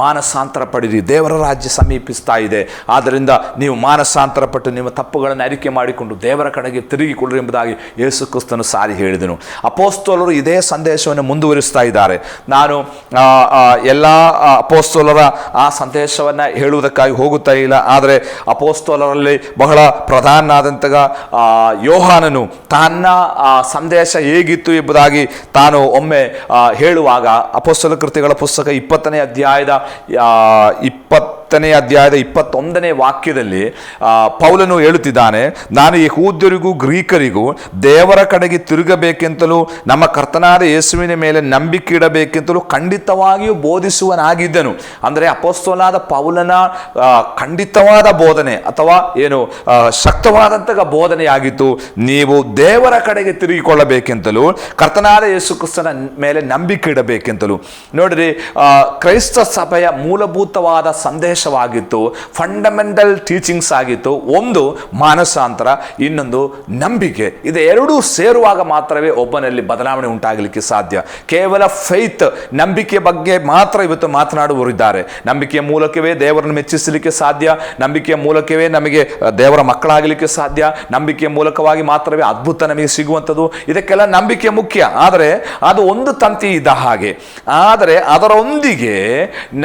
ಮಾನಸಾಂತರ ಪಡೆಯಿರಿ, ದೇವರ ರಾಜ್ಯ ಸಮೀಪಿಸ್ತಾ ಇದೆ, ಆದ್ದರಿಂದ ನೀವು ಮಾನಸಾಂತರ ಪಟ್ಟು ನಿಮ್ಮ ತಪ್ಪುಗಳನ್ನು ಅರಿಕೆ ಮಾಡಿಕೊಂಡು ದೇವರ ಕಡೆಗೆ ತಿರುಗಿಕೊಳ್ಳಿ ಎಂಬುದಾಗಿ ಯೇಸು ಕ್ರಿಸ್ತನು ಸಾರಿ ಹೇಳಿದನು. ಅಪೊಸ್ತಲರು ಇದೇ ಸಂದೇಶವನ್ನು ಮುಂದುವರಿಸ್ತಾ ಇದ್ದಾರೆ. ನಾನು ಎಲ್ಲ ಅಪೊಸ್ತಲರ ಆ ಸಂದೇಶವನ್ನು ಹೇಳುವುದಕ್ಕಾಗಿ ಹೋಗುತ್ತಾ ಇಲ್ಲ, ಆದರೆ ಅಪೊಸ್ತಲರಲ್ಲಿ ಬಹಳ ಪ್ರಧಾನನಾದಂತಹ ಯೋಹಾನನು ತನ್ನ ಸಂದೇಶ ಹೇಗಿತ್ತು ಎಂಬುದಾಗಿ ತಾನು ಒಮ್ಮೆ ಹೇಳುವಾಗ, ಅಪೊಸ್ತಲ ಕೃತ್ಯಗಳ ಪುಸ್ತಕ 20ನೇ ಅಧ್ಯಾಯದ 20 10ನೇ ಅಧ್ಯಾಯದ 21ನೇ ವಾಕ್ಯದಲ್ಲಿ ಪೌಲನು ಹೇಳುತ್ತಿದ್ದಾನೆ, ನಾನು ಯೆಹೂದ್ಯರಿಗೂ ಗ್ರೀಕರಿಗೂ ದೇವರ ಕಡೆಗೆ ತಿರುಗಬೇಕೆಂತಲೂ ನಮ್ಮ ಕರ್ತನಾದ ಯೇಸುವಿನ ಮೇಲೆ ನಂಬಿಕೆ ಇಡಬೇಕೆಂತಲೂ ಖಂಡಿತವಾಗಿಯೂ ಬೋಧಿಸುವನಾಗಿದ್ದನು. ಅಂದರೆ ಅಪೊಸ್ತಲನಾದ ಪೌಲನ ಖಂಡಿತವಾದ ಬೋಧನೆ ಅಥವಾ ಏನು ಶಕ್ತವಾದಂತಹ ಬೋಧನೆಯಾಗಿತ್ತು. ನೀವು ದೇವರ ಕಡೆಗೆ ತಿರುಗಿಕೊಳ್ಳಬೇಕೆಂತಲೂ ಕರ್ತನಾದ ಯೇಸು ಕ್ರಿಸ್ತನ ಮೇಲೆ ನಂಬಿಕೆ ಇಡಬೇಕೆಂತಲೂ. ನೋಡ್ರಿ, ಕ್ರೈಸ್ತ ಸಭೆಯ ಮೂಲಭೂತವಾದ ಸಂದೇಶವಾಗಿತ್ತು, ಫಂಡಮೆಂಟಲ್ ಟೀಚಿಂಗ್ಸ್ ಆಗಿತ್ತು. ಒಂದು ಮಾನಸಾಂತರ, ಇನ್ನೊಂದು ನಂಬಿಕೆ. ಇದು ಎರಡೂ ಸೇರುವಾಗ ಮಾತ್ರವೇ ಒಬ್ಬನಲ್ಲಿ ಬದಲಾವಣೆ ಉಂಟಾಗಲಿಕ್ಕೆ ಸಾಧ್ಯ. ಕೇವಲ ಫೈತ್, ನಂಬಿಕೆ ಬಗ್ಗೆ ಮಾತ್ರ ಇವತ್ತು ಮಾತನಾಡುವವರಿದ್ದಾರೆ. ನಂಬಿಕೆಯ ಮೂಲಕವೇ ದೇವರನ್ನು ಮೆಚ್ಚಿಸಲಿಕ್ಕೆ ಸಾಧ್ಯ, ನಂಬಿಕೆಯ ಮೂಲಕವೇ ನಮಗೆ ದೇವರ ಮಕ್ಕಳಾಗಲಿಕ್ಕೆ ಸಾಧ್ಯ, ನಂಬಿಕೆಯ ಮೂಲಕವಾಗಿ ಮಾತ್ರವೇ ಅದ್ಭುತ ನಮಗೆ ಸಿಗುವಂಥದ್ದು. ಇದಕ್ಕೆಲ್ಲ ನಂಬಿಕೆ ಮುಖ್ಯ. ಆದರೆ ಅದು ಒಂದು ತಂತಿ ಇದ್ದ ಹಾಗೆ. ಆದರೆ ಅದರೊಂದಿಗೆ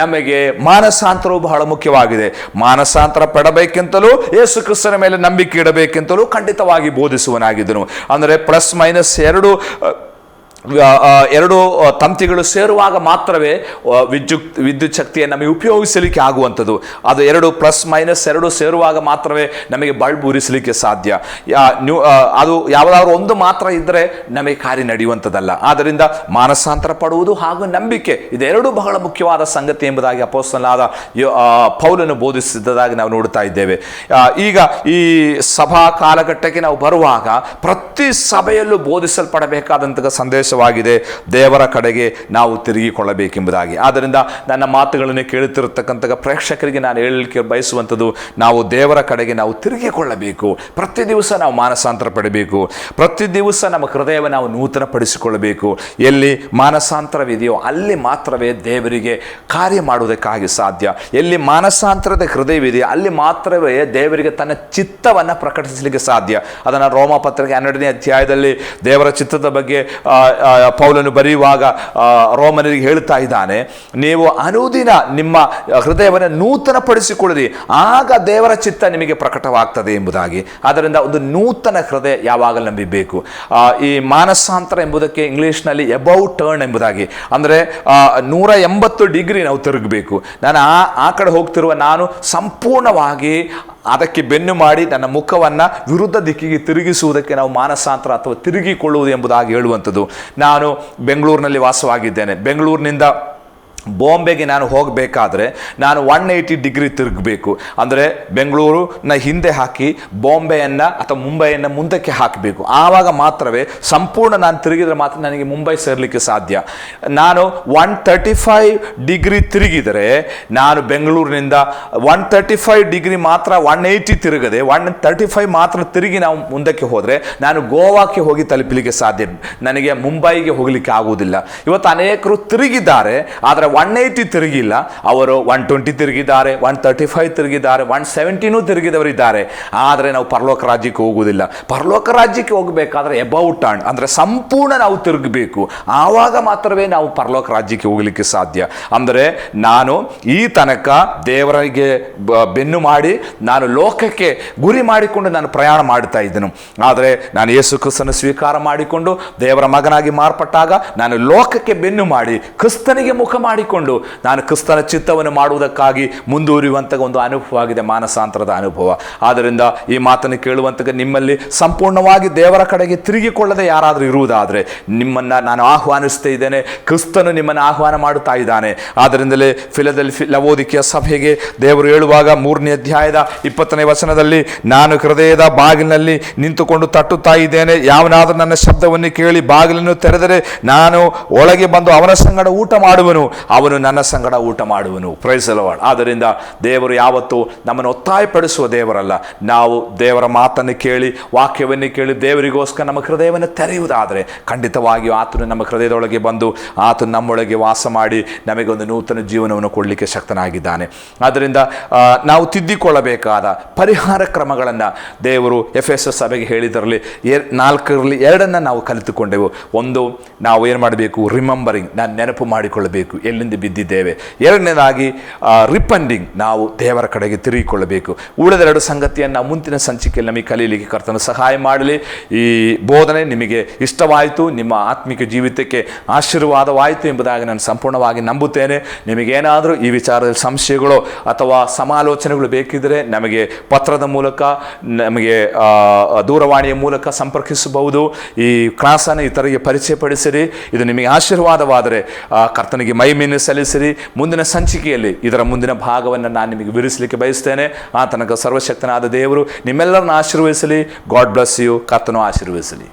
ನಮಗೆ ಮಾನಸಾಂತರವು ಬಹಳ ಮುಖ್ಯವಾಗಿದೆ. ಮಾನಸಾಂತರ ಪಡಬೇಕೆಂತಲೂ ಯೇಸು ಕ್ರಿಸ್ತನ ಮೇಲೆ ನಂಬಿಕೆ ಇಡಬೇಕೆಂತಲೂ ಖಂಡಿತವಾಗಿ ಬೋಧಿಸುವನಾಗಿದ್ದನು. ಅಂದರೆ ಪ್ಲಸ್ ಮೈನಸ್ ಎರಡು ತಂತಿಗಳು ಸೇರುವಾಗ ಮಾತ್ರವೇ ವಿದ್ಯುತ್ ಶಕ್ತಿಯನ್ನು ನಮಗೆ ಉಪಯೋಗಿಸಲಿಕ್ಕೆ ಆಗುವಂಥದ್ದು. ಅದು ಪ್ಲಸ್ ಮೈನಸ್ ಎರಡು ಸೇರುವಾಗ ಮಾತ್ರವೇ ನಮಗೆ ಬಲ್ಬ್ ಉರಿಸಲಿಕ್ಕೆ ಸಾಧ್ಯ. ಅದು ಯಾವುದಾದ್ರೂ ಒಂದು ಮಾತ್ರ ಇದ್ದರೆ ನಮಗೆ ಕಾರ್ಯ ನಡೆಯುವಂಥದ್ದಲ್ಲ. ಆದ್ದರಿಂದ ಮಾನಸಾಂತರ ಪಡುವುದು ಹಾಗೂ ನಂಬಿಕೆ, ಇದೆರಡೂ ಬಹಳ ಮುಖ್ಯವಾದ ಸಂಗತಿ ಎಂಬುದಾಗಿ ಅಪೊಸ್ತಲನಾದ ಪೌಲನು ಬೋಧಿಸಿದ್ದದಾಗಿ ನಾವು ನೋಡ್ತಾ ಇದ್ದೇವೆ. ಈಗ ಈ ಸಭಾ ಕಾಲಘಟ್ಟಕ್ಕೆ ನಾವು ಬರುವಾಗ ಪ್ರತಿ ಸಭೆಯಲ್ಲೂ ಬೋಧಿಸಲ್ಪಡಬೇಕಾದಂತಹ ಸಂದೇಶವಾಗಿದೆ, ದೇವರ ಕಡೆಗೆ ನಾವು ತಿರುಗಿಕೊಳ್ಳಬೇಕೆಂಬುದಾಗಿ. ಆದ್ದರಿಂದ ನನ್ನ ಮಾತುಗಳನ್ನು ಕೇಳುತ್ತಿರತಕ್ಕಂಥ ಪ್ರೇಕ್ಷಕರಿಗೆ ನಾನು ಹೇಳಲಿಕ್ಕೆ ಬಯಸುವಂಥದ್ದು, ನಾವು ದೇವರ ಕಡೆಗೆ ನಾವು ತಿರುಗಿಕೊಳ್ಳಬೇಕು. ಪ್ರತಿ ದಿವಸ ನಾವು ಮಾನಸಾಂತರ ಪಡಬೇಕು. ಪ್ರತಿ ದಿವಸ ನಮ್ಮ ಹೃದಯವನ್ನು ನಾವು ನೂತನಪಡಿಸಿಕೊಳ್ಳಬೇಕು. ಎಲ್ಲಿ ಮಾನಸಾಂತರವಿದೆಯೋ ಅಲ್ಲಿ ಮಾತ್ರವೇ ದೇವರಿಗೆ ಕಾರ್ಯ ಮಾಡುವುದಕ್ಕಾಗಿ ಸಾಧ್ಯ. ಎಲ್ಲಿ ಮಾನಸಾಂತರದ ಹೃದಯವಿದೆಯೋ ಅಲ್ಲಿ ಮಾತ್ರವೇ ದೇವರಿಗೆ ತನ್ನ ಚಿತ್ತವನ್ನು ಪ್ರಕಟಿಸಲಿಕ್ಕೆ ಸಾಧ್ಯ. ಅದನ್ನು ರೋಮ ಪತ್ರಿಕೆ 12ನೇ ಅಧ್ಯಾಯದಲ್ಲಿ ದೇವರ ಚಿತ್ತದ ಬಗ್ಗೆ ಪೌಲನು ಬರೆಯುವಾಗ ರೋಮನರಿಗೆ ಹೇಳ್ತಾ ಇದ್ದಾನೆ, ನೀವು ಅನುದಿನ ನಿಮ್ಮ ಹೃದಯವನ್ನು ನೂತನಪಡಿಸಿಕೊಳ್ಳಿರಿ, ಆಗ ದೇವರ ಚಿತ್ತ ನಿಮಗೆ ಪ್ರಕಟವಾಗ್ತದೆ ಎಂಬುದಾಗಿ. ಆದ್ದರಿಂದ ಒಂದು ನೂತನ ಹೃದಯ ಯಾವಾಗಲೂ ನಂಬಬೇಕು. ಈ ಮಾನಸಾಂತರ ಎಂಬುದಕ್ಕೆ ಇಂಗ್ಲೀಷ್ನಲ್ಲಿ ಅಬೌಟ್ ಟರ್ನ್ ಎಂಬುದಾಗಿ, ಅಂದರೆ 180 ಡಿಗ್ರಿ ನಾವು ತಿರುಗಬೇಕು. ನಾನು ಆ ಕಡೆ ಹೋಗ್ತಿರುವ ನಾನು ಸಂಪೂರ್ಣವಾಗಿ ಅದಕ್ಕೆ ಬೆನ್ನು ಮಾಡಿ ನನ್ನ ಮುಖವನ್ನು ವಿರುದ್ಧ ದಿಕ್ಕಿಗೆ ತಿರುಗಿಸುವುದಕ್ಕೆ ನಾವು ಮಾನಸಾಂತರ ಅಥವಾ ತಿರುಗಿಕೊಳ್ಳುವುದು ಎಂಬುದಾಗಿ ಹೇಳುವಂಥದ್ದು. ನಾನು ಬೆಂಗಳೂರಿನಲ್ಲಿ ವಾಸವಾಗಿದ್ದೇನೆ. ಬೆಂಗಳೂರಿನಿಂದ ಬಾಂಬೆಗೆ ನಾನು ಹೋಗಬೇಕಾದ್ರೆ ನಾನು 180 ಡಿಗ್ರಿ ತಿರುಗಬೇಕು. ಅಂದರೆ ಬೆಂಗಳೂರನ್ನ ಹಿಂದೆ ಹಾಕಿ ಬಾಂಬೆಯನ್ನು ಅಥವಾ ಮುಂಬೈಯನ್ನು ಮುಂದಕ್ಕೆ ಹಾಕಬೇಕು. ಆವಾಗ ಮಾತ್ರವೇ ಸಂಪೂರ್ಣ ನಾನು ತಿರುಗಿದರೆ ಮಾತ್ರ ನನಗೆ ಮುಂಬೈ ಸೇರಲಿಕ್ಕೆ ಸಾಧ್ಯ. ನಾನು 135 ಡಿಗ್ರಿ ತಿರುಗಿದರೆ ನಾನು ಬೆಂಗಳೂರಿನಿಂದ 135 ಡಿಗ್ರಿ ಮಾತ್ರ 180 ತಿರುಗದೆ 135 ಮಾತ್ರ ತಿರುಗಿ ನಾವು ಮುಂದಕ್ಕೆ ಹೋದರೆ ನಾನು ಗೋವಾಕ್ಕೆ ಹೋಗಿ ತಲುಪಲಿಕ್ಕೆ ಸಾಧ್ಯ, ನನಗೆ ಮುಂಬೈಗೆ ಹೋಗಲಿಕ್ಕೆ ಆಗುವುದಿಲ್ಲ. ಇವತ್ತು ಅನೇಕರು ತಿರುಗಿದ್ದಾರೆ, ಆದರೆ 180 ತಿರುಗಿಲ್ಲ. ಅವರು 120 ತಿರುಗಿದ್ದಾರೆ, 135 ತಿರುಗಿದ್ದಾರೆ, 170 ತಿರುಗಿದವರಿದ್ದಾರೆ. ಆದರೆ ನಾವು ಪರಲೋಕ ರಾಜ್ಯಕ್ಕೆ ಹೋಗುವುದಿಲ್ಲ. ಪರಲೋಕ ರಾಜ್ಯಕ್ಕೆ ಹೋಗಬೇಕಾದ್ರೆ ಅಬೌಟ್ ಟರ್ನ್, ಅಂದರೆ ಸಂಪೂರ್ಣ ನಾವು ತಿರುಗಬೇಕು. ಆವಾಗ ಮಾತ್ರವೇ ನಾವು ಪರಲೋಕ ರಾಜ್ಯಕ್ಕೆ ಹೋಗಲಿಕ್ಕೆ ಸಾಧ್ಯ. ಅಂದರೆ ನಾನು ಈ ತನಕ ದೇವರಿಗೆ ಬೆನ್ನು ಮಾಡಿ ನಾನು ಲೋಕಕ್ಕೆ ಗುರಿ ಮಾಡಿಕೊಂಡು ನಾನು ಪ್ರಯಾಣ ಮಾಡ್ತಾ ಇದ್ದನು. ಆದರೆ ನಾನು ಯೇಸು ಕ್ರಿಸ್ತನ ಸ್ವೀಕಾರ ಮಾಡಿಕೊಂಡು ದೇವರ ಮಗನಾಗಿ ಮಾರ್ಪಟ್ಟಾಗ ನಾನು ಲೋಕಕ್ಕೆ ಬೆನ್ನು ಮಾಡಿ ಕ್ರಿಸ್ತನಿಗೆ ಮುಖ ಮಾಡಿಕೊಂಡು ನಾನು ಕ್ರಿಸ್ತನ ಚಿತ್ತವನ್ನು ಮಾಡುವುದಕ್ಕಾಗಿ ಮುಂದುವರಿಯುವಂತಹ ಒಂದು ಅನುಭವವಾಗಿದೆ, ಮಾನಸಾಂತರದ ಅನುಭವ. ಆದ್ದರಿಂದ ಈ ಮಾತನ್ನು ಕೇಳುವಂತಹ ನಿಮ್ಮಲ್ಲಿ ಸಂಪೂರ್ಣವಾಗಿ ದೇವರ ಕಡೆಗೆ ತಿರುಗಿಕೊಳ್ಳದೆ ಯಾರಾದರೂ ಇರುವುದಾದರೆ ನಿಮ್ಮನ್ನು ನಾನು ಆಹ್ವಾನಿಸ್ತಾ ಇದ್ದೇನೆ. ಕ್ರಿಸ್ತನು ನಿಮ್ಮನ್ನು ಆಹ್ವಾನ ಮಾಡುತ್ತಾ ಇದ್ದಾನೆ. ಆದ್ದರಿಂದಲೇ ಲವೋದಿಕೆಯ ಸಭೆಗೆ ದೇವರು ಹೇಳುವಾಗ 3ನೇ ಅಧ್ಯಾಯದ 20ನೇ ವಚನದಲ್ಲಿ, ನಾನು ಹೃದಯದ ಬಾಗಿಲಿನಲ್ಲಿ ನಿಂತುಕೊಂಡು ತಟ್ಟುತ್ತಾ ಇದ್ದೇನೆ, ಯಾವನಾದರೂ ನನ್ನ ಶಬ್ದವನ್ನು ಕೇಳಿ ಬಾಗಿಲನ್ನು ತೆರೆದರೆ ನಾನು ಒಳಗೆ ಬಂದು ಅವನ ಸಂಗಡ ಊಟ ಮಾಡುವನು, ಅವನು ನನ್ನ ಸಂಗಡ ಊಟ ಮಾಡುವನು. Praise the lord. ಆದ್ದರಿಂದ ದೇವರು ಯಾವತ್ತೂ ನಮ್ಮನ್ನು ಒತ್ತಾಯಪಡಿಸುವ ದೇವರಲ್ಲ. ನಾವು ದೇವರ ಮಾತನ್ನು ಕೇಳಿ ವಾಕ್ಯವನ್ನು ಕೇಳಿ ದೇವರಿಗೋಸ್ಕರ ನಮ್ಮ ಹೃದಯವನ್ನು ತೆರೆಯುವುದಾದರೆ ಖಂಡಿತವಾಗಿಯೂ ಆತನು ನಮ್ಮ ಹೃದಯದೊಳಗೆ ಬಂದು ಆತನು ನಮ್ಮೊಳಗೆ ವಾಸ ಮಾಡಿ ನಮಗೆ ಒಂದು ನೂತನ ಜೀವನವನ್ನು ಕೊಡಲಿಕ್ಕೆ ಶಕ್ತನಾಗಿದ್ದಾನೆ. ಆದ್ದರಿಂದ ನಾವು ತಿದ್ದಿಕೊಳ್ಳಬೇಕಾದ ಪರಿಹಾರ ಕ್ರಮಗಳನ್ನು ದೇವರು ಎಫೆಸ ಸಭೆಗೆ ಹೇಳಿದರಲ್ಲಿ 4ರಲ್ಲಿ 2 ನಾವು ಕಲಿತುಕೊಂಡೆವು. ಒಂದು, ನಾವು ಏನು ಮಾಡಬೇಕು? ರಿಮೆಂಬರಿಂಗ್, ನಾನು ನೆನಪು ಮಾಡಿಕೊಳ್ಳಬೇಕು. ಮೇಲಿನಿಂದ ಬಿದ್ದಿದ್ದೇವೆ. ಎರಡನೇದಾಗಿ ರಿಪೆಂಡಿಂಗ್, ನಾವು ದೇವರ ಕಡೆಗೆ ತಿರುಗಿಕೊಳ್ಳಬೇಕು. ಉಳಿದೆರಡು ಸಂಗತಿಯನ್ನು ಮುಂದಿನ ಸಂಚಿಕೆಯಲ್ಲಿ ನಮಗೆ ಕಲೀಲಿಕ್ಕೆ ಕರ್ತನು ಸಹಾಯ ಮಾಡಲಿ. ಈ ಬೋಧನೆ ನಿಮಗೆ ಇಷ್ಟವಾಯಿತು, ನಿಮ್ಮ ಆತ್ಮಿಕ ಜೀವಿತಕ್ಕೆ ಆಶೀರ್ವಾದವಾಯಿತು ಎಂಬುದಾಗಿ ನಾನು ಸಂಪೂರ್ಣವಾಗಿ ನಂಬುತ್ತೇನೆ. ನಿಮಗೇನಾದರೂ ಈ ವಿಚಾರದಲ್ಲಿ ಸಂಶಯಗಳು ಅಥವಾ ಸಮಾಲೋಚನೆಗಳು ಬೇಕಿದ್ದರೆ ನಮಗೆ ಪತ್ರದ ಮೂಲಕ, ನಮಗೆ ದೂರವಾಣಿಯ ಮೂಲಕ ಸಂಪರ್ಕಿಸಬಹುದು. ಈ ಕ್ಲಾಸನ್ನು ಇತರರಿಗೆ ಪರಿಚಯಪಡಿಸಿರಿ. ಇದು ನಿಮಗೆ ಆಶೀರ್ವಾದವಾದರೆ ಕರ್ತನಿಗೆ ಮಹಿಮೆಯನ್ನು ಸಲ್ಲಿಸಿರಿ. ಮುಂದಿನ ಸಂಚಿಕೆಯಲ್ಲಿ ಇದರ ಮುಂದಿನ ಭಾಗವನ್ನು ನಾನು ನಿಮಗೆ ವಿವರಿಸಲಿಕ್ಕೆ ಬಯಸ್ತೇನೆ. ಆ ತನಕ ಸರ್ವಶಕ್ತನಾದ ದೇವರು ನಿಮ್ಮೆಲ್ಲರನ್ನು ಆಶೀರ್ವದಿಸಲಿ. God bless you. ಕರ್ತನು ಆಶೀರ್ವದಿಸಲಿ.